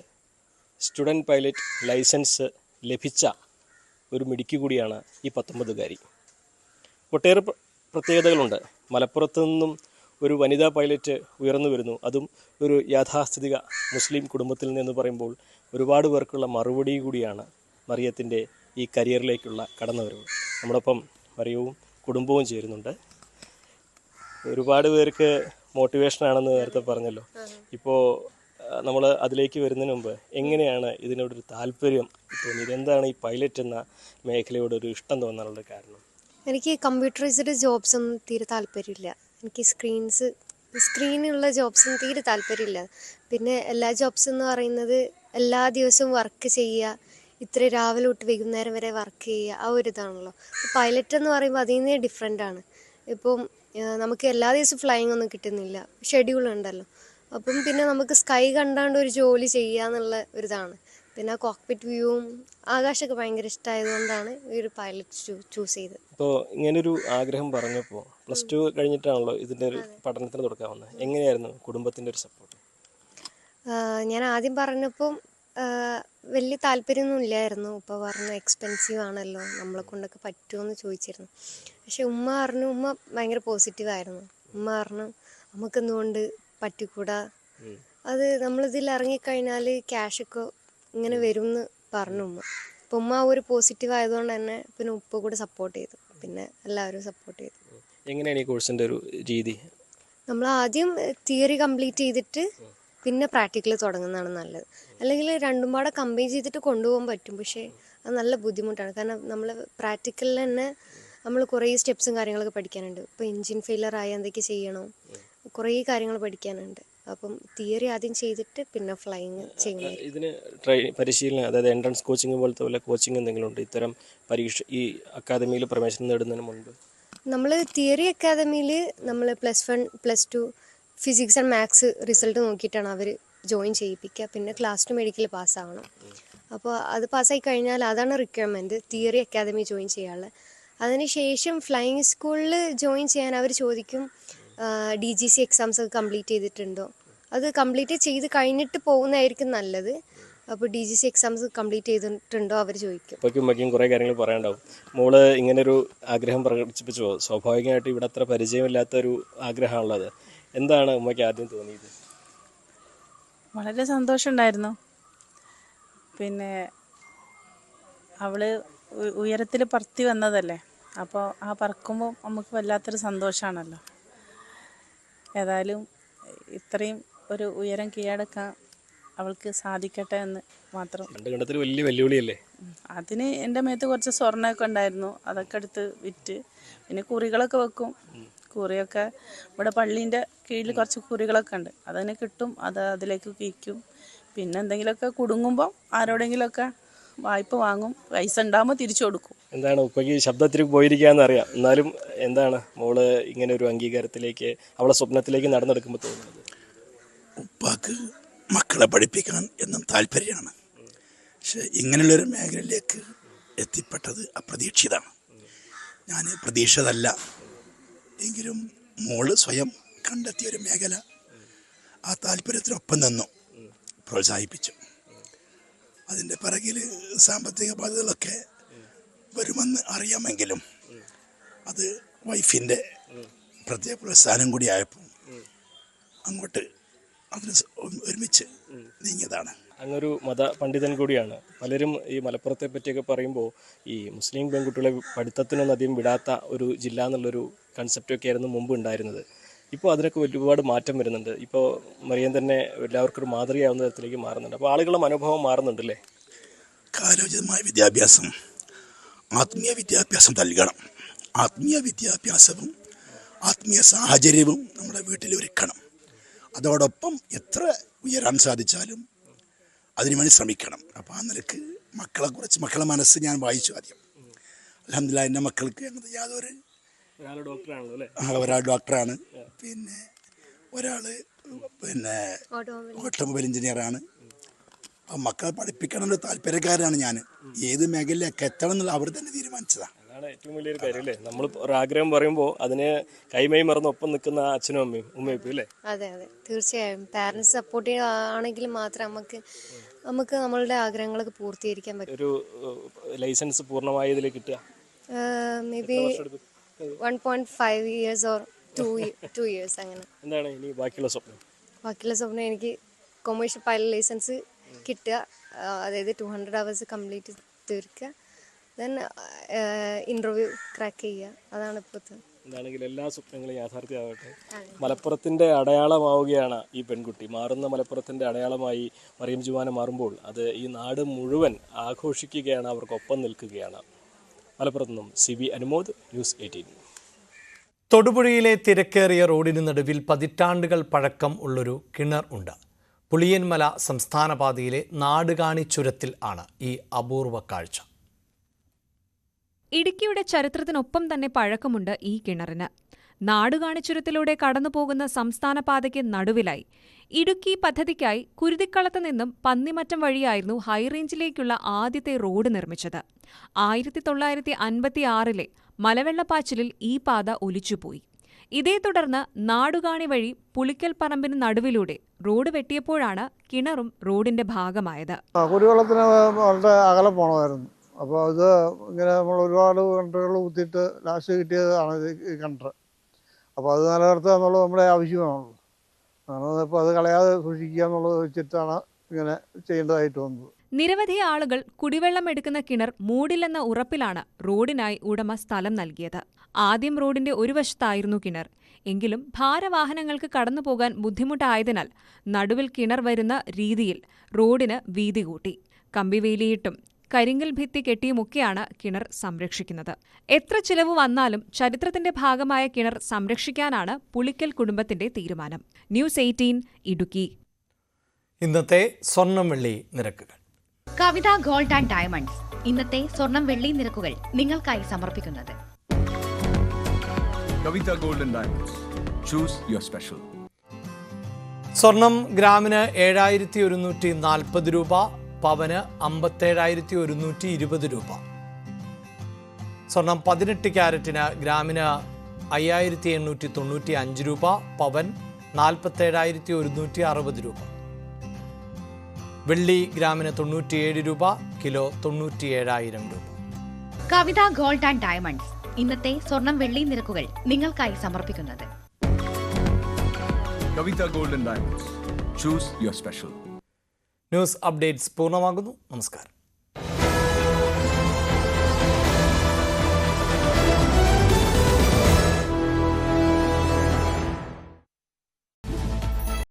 സ്റ്റുഡൻറ്റ് പൈലറ്റ് ലൈസൻസ് ലഭിച്ച ഒരു മിടുക്കി കൂടിയാണ് ഈ 19-കാരി. ഒട്ടേറെ പ്രത്യേകതകളുണ്ട്. മലപ്പുറത്തു നിന്നും ഒരു വനിതാ പൈലറ്റ് ഉയർന്നു വരുന്നു, അതും ഒരു യാഥാസ്ഥിതിക മുസ്ലിം കുടുംബത്തിൽ നിന്ന് പറയുമ്പോൾ ഒരുപാട് പേർക്കുള്ള മറുപടി കൂടിയാണ് മറിയത്തിൻ്റെ ഈ കരിയറിലേക്കുള്ള കടന്നുവരവ്. നമ്മോടൊപ്പം മറിയവും കുടുംബവും ചേരുന്നുണ്ട്. ഒരുപാട് പേർക്ക് മോട്ടിവേഷനാണെന്ന് നേരത്തെ പറഞ്ഞല്ലോ. ഇപ്പോൾ നമ്മൾ അതിലേക്ക് വരുന്നതിന് മുമ്പ് എങ്ങനെയാണ് ഇതിനോടൊരു താല്പര്യം തോന്നിയത്? എന്താണ് ഈ പൈലറ്റ് എന്ന മേഖലയോടൊരു ഇഷ്ടം തോന്നാനുള്ള കാരണം? എനിക്ക് കമ്പ്യൂട്ടറൈസ്ഡ് ജോബ്സ് ഒന്നും തീരെ താല്പര്യമില്ല. എനിക്ക് സ്ക്രീനുള്ള ജോബ്സ് ഒന്നും തീരെ താല്പര്യമില്ല. പിന്നെ എല്ലാ ജോബ്സ് എന്ന് പറയുന്നത് എല്ലാ ദിവസവും വർക്ക് ചെയ്യുക, ഇത്ര രാവിലെ തൊട്ട് വൈകുന്നേരം വരെ വർക്ക് ചെയ്യുക, ആ ഒരു ഇതാണല്ലോ. പൈലറ്റ് എന്ന് പറയുമ്പോൾ അതിൽ നിന്നേ ഡിഫറെൻ്റ് ആണ്. ഇപ്പം നമുക്ക് എല്ലാ ദിവസവും ഫ്ലൈയിങ് ഒന്നും കിട്ടുന്നില്ല, ഷെഡ്യൂൾ ഉണ്ടല്ലോ. അപ്പം പിന്നെ നമുക്ക് സ്കൈ കണ്ടാണ്ട് ഒരു ജോലി ചെയ്യുക എന്നുള്ള ഒരിതാണ്. പിന്നെ കോക്പിറ്റ് വ്യൂവും ആകാശമൊക്കെ ഭയങ്കര ഇഷ്ടമായതുകൊണ്ടാണ് ഈ ഒരു പൈലറ്റ് ചൂസ് ചെയ്തത്. ഇപ്പോൾ ഇങ്ങനൊരു ആഗ്രഹം പറഞ്ഞപ്പോൾ +2 കഴിഞ്ഞിട്ടാണല്ലോ ഇതിൻ്റെ ഒരു പഠനത്തിന് തുടക്കാവുന്നത്. എങ്ങനെയായിരുന്നു കുടുംബത്തിൻ്റെ ഒരു സപ്പോർട്ട്? ഞാൻ ആദ്യം പറഞ്ഞപ്പം വലിയ താല്പര്യമൊന്നും ഇല്ലായിരുന്നു. ഉപ്പ പറഞ്ഞു എക്സ്പെൻസീവ് ആണല്ലോ, നമ്മളെ കൊണ്ടൊക്കെ പറ്റുമോ എന്ന് ചോദിച്ചിരുന്നു. പക്ഷെ ഉമ്മ ഭയങ്കര പോസിറ്റീവായിരുന്നു. ഉമ്മ പറഞ്ഞു നമുക്കെന്തുകൊണ്ട് പറ്റിക്കൂടാ, അത് നമ്മളിതിൽ ഇറങ്ങിക്കഴിഞ്ഞാൽ ക്യാഷൊക്കെ ഇങ്ങനെ വരും എന്ന് പറഞ്ഞു ഉമ്മ. അപ്പം ഉമ്മ ഒരു പോസിറ്റീവ് ആയതുകൊണ്ട് തന്നെ പിന്നെ ഉപ്പ കൂടെ സപ്പോർട്ട് ചെയ്തു, പിന്നെ എല്ലാവരും സപ്പോർട്ട് ചെയ്തു. എങ്ങനെയാണ് ഈ കോഴ്സിൻ്റെ ഒരു രീതി? നമ്മൾ ആദ്യം തിയറി കംപ്ലീറ്റ് ചെയ്തിട്ട് പിന്നെ പ്രാക്ടിക്കൽ തുടങ്ങുന്നതാണ് നല്ലത്. അല്ലെങ്കിൽ രണ്ടും പാടെ കമ്പൈൻ ചെയ്തിട്ട് കൊണ്ടുപോകാൻ പറ്റും, പക്ഷേ അത് നല്ല ബുദ്ധിമുട്ടാണ്. കാരണം നമ്മൾ പ്രാക്ടിക്കലിൽ തന്നെ നമ്മൾ കുറേ സ്റ്റെപ്സും കാര്യങ്ങളൊക്കെ പഠിക്കാനുണ്ട്. ഇപ്പോൾ എൻജിൻ ഫെയിലർ ആയാൽ എന്തൊക്കെ ചെയ്യണം, കുറേ കാര്യങ്ങൾ പഠിക്കാനുണ്ട്. അപ്പം തിയറി ആദ്യം ചെയ്തിട്ട് പിന്നെ ഫ്ലൈയിങ് ചെയ്യുന്നത്. ഇതിന് പരിശീലനം, അതായത് എൻട്രൻസ് കോച്ചിങ് പോലത്തെ വല്ല കോച്ചിങ് എന്തെങ്കിലും ഉണ്ട് ഇത്തരം പരീക്ഷ ഈ അക്കാദമിയിൽ പ്രവേശനം നേടുന്നതിന് മുൻപ്? നമ്മൾ തിയറി അക്കാദമിയിൽ നമ്മൾ +1 +2 ഫിസിക്സ് ആൻഡ് മാത്സ് റിസൾട്ട് നോക്കിയിട്ടാണ് അവർ ജോയിൻ ചെയ്യിപ്പിക്കുക. പിന്നെ ക്ലാസ് 2 മെഡിക്കൽ പാസ്സാവണം. അപ്പോൾ അത് പാസ്സായി കഴിഞ്ഞാൽ അതാണ് റിക്വയർമെൻറ്റ്, തിയറി അക്കാദമി ജോയിൻ ചെയ്യാനുള്ളത്. അതിനുശേഷം ഫ്ലൈയിങ് സ്കൂളിൽ ജോയിൻ ചെയ്യാൻ അവർ ചോദിക്കും DGC എക്സാംസ് ഒക്കെ കംപ്ലീറ്റ് ചെയ്തിട്ടുണ്ടോ. അത് കംപ്ലീറ്റ് ചെയ്ത് കഴിഞ്ഞിട്ട് പോകുന്നതായിരിക്കും നല്ലത്. അപ്പോൾ DGC എക്സാംസ് കംപ്ലീറ്റ് ചെയ്തിട്ടുണ്ടോ അവർ ചോദിക്കും. ഉമ്മയ്ക്കും കുറേ കാര്യങ്ങൾ പറയാനുണ്ടാവും. മോള് ഇങ്ങനൊരു ആഗ്രഹം പ്രകടിപ്പിച്ചോ? സ്വാഭാവികമായിട്ട് ഇവിടെ അത്ര പരിചയമില്ലാത്തൊരു ആഗ്രഹമാണുള്ളത്. എന്താണ് ഉമ്മയ്ക്ക് ആദ്യം തോന്നിയത്? വളരെ സന്തോഷമുണ്ടായിരുന്നു. പിന്നെ അവള് ഉയരത്തിൽ പറത്തി വന്നതല്ലേ, അപ്പോൾ ആ പറക്കുമ്പോൾ നമുക്ക് വല്ലാത്തൊരു സന്തോഷമാണല്ലോ. ഏതായാലും ഇത്രയും ഒരു ഉയരം കീഴടക്കാൻ അവൾക്ക് സാധിക്കട്ടെ എന്ന് മാത്രം. വലിയ വെല്ലുവിളിയല്ലേ? അതിന് എൻ്റെ മേത്ത് കുറച്ച് സ്വർണ്ണമൊക്കെ ഉണ്ടായിരുന്നു, അതൊക്കെ എടുത്ത് വിറ്റ് പിന്നെ കുറികളൊക്കെ വെക്കും. കുറിയൊക്കെ ഇവിടെ പള്ളീൻ്റെ കീഴിൽ കുറച്ച് കുറികളൊക്കെ ഉണ്ട്, അതിന് കിട്ടും, അത് അതിലേക്ക് വിൽക്കും. പിന്നെ എന്തെങ്കിലുമൊക്കെ കുടുങ്ങുമ്പം ആരോടെങ്കിലുമൊക്കെ വായ്പ വാങ്ങും, പൈസ ഉണ്ടാകുമ്പോൾ തിരിച്ചു കൊടുക്കും. എന്താണ് ഉപ്പയ്ക്ക് ശബ്ദത്തിലേക്ക് പോയിരിക്കാന്ന് അറിയാം, എന്നാലും എന്താണ് മോള് ഇങ്ങനെ ഒരു അംഗീകാരത്തിലേക്ക് അവളെ സ്വപ്നത്തിലേക്ക് നടന്നെടുക്കുമ്പോൾ തോന്നുന്നത്? ഉപ്പാക്ക് മക്കളെ പഠിപ്പിക്കാൻ എന്നും താല്പര്യമാണ്. പക്ഷെ ഇങ്ങനെയുള്ളൊരു മേഖലയിലേക്ക് എത്തിപ്പെട്ടത് അപ്രതീക്ഷിതമാണ്. ഞാൻ പ്രതീക്ഷിതല്ല എങ്കിലും മോള് സ്വയം കണ്ടെത്തിയൊരു മേഖല ആ താല്പര്യത്തിനൊപ്പം നിന്നു പ്രോത്സാഹിപ്പിച്ചു. അതിൻ്റെ പിറകിൽ സാമ്പത്തിക ബാധ്യതകളൊക്കെ വരുമെന്ന് അറിയാമെങ്കിലും അത് വൈഫിൻ്റെ പ്രത്യേക പ്രോത്സാഹനം കൂടി ആയപ്പോൾ അങ്ങോട്ട് അതിന് ഒരുമിച്ച് നീങ്ങിയതാണ്. അങ്ങൊരു മത പണ്ഡിതൻ കൂടിയാണ്. പലരും ഈ മലപ്പുറത്തെ പറ്റിയൊക്കെ പറയുമ്പോൾ ഈ മുസ്ലിം പെൺകുട്ടികളെ പഠിത്തത്തിനൊന്നും അധികം വിടാത്ത ഒരു ജില്ല എന്നുള്ളൊരു കൺസെപ്റ്റൊക്കെ ആയിരുന്നു മുമ്പ് ഉണ്ടായിരുന്നത്. ഇപ്പോൾ അതിനൊക്കെ ഒരുപാട് മാറ്റം വരുന്നുണ്ട്. ഇപ്പോൾ മറിയം തന്നെ എല്ലാവർക്കും ഒരു മാതൃകയാവുന്ന തരത്തിലേക്ക് മാറുന്നുണ്ട്. അപ്പോൾ ആളുകളുടെ മനോഭാവം മാറുന്നുണ്ടല്ലേ? കാലോചിതമായ വിദ്യാഭ്യാസം ആത്മീയ വിദ്യാഭ്യാസം നൽകണം. ആത്മീയ വിദ്യാഭ്യാസവും ആത്മീയ സാഹചര്യവും നമ്മുടെ വീട്ടിൽ ഒരുക്കണം. അതോടൊപ്പം എത്ര ഉയരാൻ സാധിച്ചാലും അതിനുവേണ്ടി ശ്രമിക്കണം. അപ്പോൾ ആ നിലക്ക് മക്കളെ മനസ്സ് ഞാൻ വായിച്ചു ആദ്യം. അൽഹംദുലില്ലാഹ് എൻ്റെ മക്കൾക്ക് യാതൊരു ഒരാൾ ഡോക്ടറാണ്, പിന്നെ ഒരാൾ ഓട്ടോമൊബൈൽ എഞ്ചിനീയറാണ്. അപ്പോൾ മക്കളെ പഠിപ്പിക്കണമെന്ന് താല്പര്യക്കാരാണ് ഞാൻ. ഏത് മേഖലയിലേക്ക് എത്തണം എന്നുള്ള അവർ തന്നെ തീരുമാനിച്ചതാണ്. അതാണ് ഏറ്റവും വലിയൊരു കാര്യം അല്ലേ. നമ്മൾ ഒരാഗ്രഹം പറയുമ്പോൾ അതിന് കൈമൈ മറന്ന് ഒപ്പം നിൽക്കുന്ന അച്ഛനും അമ്മയും ഉമ്മയും അല്ലേ. അതെ അതെ, തീർച്ചയായും പാരൻസ് സപ്പോർട്ട് ആണെങ്കിൽ മാത്രമേ നമുക്ക് നമ്മളുടെ ആഗ്രഹങ്ങളൊക്കെ പൂർത്തീകരിക്കാൻ പറ്റും. ഒരു ലൈസൻസ് പൂർണ്ണമായി ഇതിൽ കിട്ടുക may be 1.5 years or 2 years അങ്ങനെ. എന്താണ് ഇനി ബാക്കിയുള്ള സ്വപ്നം? ബാക്കിയുള്ള സ്വപ്നം എനിക്ക് കൊമേഴ്ഷ്യൽ പൈലറ്റ് ലൈസൻസ് കിട്ടുക, അതായത് 200 hours കംപ്ലീറ്റ് തീർക്കുക, ദെൻ ഇൻ്റർവ്യൂ ക്രാക്ക് ചെയ്യുക. അതാണ് ഇപ്പോഴത്തെ. എന്താണെങ്കിലും എല്ലാ സ്വപ്നങ്ങളും യാഥാർത്ഥ്യമാവട്ടെ. മലപ്പുറത്തിൻ്റെ അടയാളമാവുകയാണ് ഈ പെൺകുട്ടി. മാറുന്ന മലപ്പുറത്തിൻ്റെ അടയാളമായി മറിയം ജുമാന മാറുമ്പോൾ അത് ഈ നാട് മുഴുവൻ ആഘോഷിക്കുകയാണ്, അവർക്കൊപ്പം നിൽക്കുകയാണ്. മലപ്പുറത്ത് നിന്നും CB അനുമോദ്, ന്യൂസ് 18. തൊടുപുഴയിലെ തിരക്കേറിയ റോഡിന് നടുവിൽ പതിറ്റാണ്ടുകൾ പഴക്കം ഉള്ളൊരു കിണർ ഉണ്ട്. പുളിയൻമല സംസ്ഥാന പാതയിലെ നാടുകാണി ചുരത്തിൽ ആണ് ഈ അപൂർവ കാഴ്ച. ഇടുക്കിയുടെ ചരിത്രത്തിനൊപ്പം തന്നെ പഴക്കമുണ്ട് ഈ കിണറിന്. നാടുകാണിച്ചുരത്തിലൂടെ കടന്നുപോകുന്ന സംസ്ഥാന പാതയ്ക്ക് നടുവിലായി ഇടുക്കി പദ്ധതിക്കായി കുരുതിക്കളത്ത് നിന്നും പന്നിമറ്റം വഴിയായിരുന്നു ഹൈറേഞ്ചിലേക്കുള്ള ആദ്യത്തെ റോഡ് നിർമ്മിച്ചത്. 1956 മലവെള്ളപ്പാച്ചിലിൽ ഈ പാത ഒലിച്ചുപോയി. ഇതേ തുടർന്ന് നാടുകാണി വഴി പുളിക്കൽ പറമ്പിന് നടുവിലൂടെ റോഡ് വെട്ടിയപ്പോഴാണ് കിണറും റോഡിന്റെ ഭാഗമായത്. കുടിവെള്ളത്തിന് വളരെ അകലെ പോകണമായിരുന്നു. അപ്പോൾ ഇത് ഇങ്ങനെ നമ്മൾ ഒരുപാട് കിണറുകൾ കുത്തിയിട്ട് ലാസ്റ്റ് കിട്ടിയതാണ് ഈ കിണർ. അപ്പോൾ അത് നിലനിർത്തുക എന്നുള്ളത് നമ്മുടെ ആവശ്യമാണല്ലോ. അപ്പോൾ അത് കളയാതെ സൂക്ഷിക്കുക എന്നുള്ളത് വെച്ചിട്ടാണ് ഇങ്ങനെ ചെയ്യേണ്ടതായിട്ട് വന്നത്. നിരവധി ആളുകൾ കുടിവെള്ളം എടുക്കുന്ന കിണർ മൂടില്ലെന്ന ഉറപ്പിലാണ് റോഡിനായി ഉടമ സ്ഥലം നൽകിയത്. ആദ്യം റോഡിന്റെ ഒരു വശത്തായിരുന്നു കിണർ. എങ്കിലും ഭാരവാഹനങ്ങൾക്ക് കടന്നുപോകാൻ ബുദ്ധിമുട്ടായതിനാൽ നടുവിൽ കിണർ വരുന്ന രീതിയിൽ റോഡിന് വീതി കൂട്ടി. കമ്പിവേലിയിട്ടും കരിങ്കൽ ഭിത്തി കെട്ടിയുമൊക്കെയാണ് കിണർ സംരക്ഷിക്കുന്നത്. എത്ര ചിലവ് വന്നാലും ചരിത്രത്തിന്റെ ഭാഗമായ കിണർ സംരക്ഷിക്കാനാണ് പുളിക്കൽ കുടുംബത്തിന്റെ തീരുമാനം. ന്യൂസ് 18 ഇടുക്കി. ഇന്നത്തെ സ്വർണം വെള്ളി നിരക്കുകൾ. കവിത ഗോൾഡ് ആൻഡ് ഡയമണ്ട്സ് ഇന്നത്തെ സ്വർണം വെള്ളി നിരക്കുകൾ നിങ്ങൾക്കായി സമർപ്പിക്കുന്നത്. Kavitha gold and diamonds, choose your special. സ്വർണം ഗ്രാമിന് 7140 രൂപ, പവന് 57,120 രൂപ. സ്വർണം 18 ക്യാരറ്റിന് ഗ്രാമിന് 5,895 രൂപ, പവൻ 47,160 രൂപ. വെള്ളി ഗ്രാമിന് 97 രൂപ, കിലോ 97,000 രൂപ. കവിത ഗോൾഡ് ആൻഡ് ഡയമണ്ട്സ് ഇന്നത്തെ സ്വർണം വെള്ളി നിരക്കുകൾ നിങ്ങൾക്കായി സമർപ്പിക്കുന്നത്. Kavitha gold and diamonds, choose your special. News updates പൂർണ്ണമാകുന്നു. നമസ്കാരം.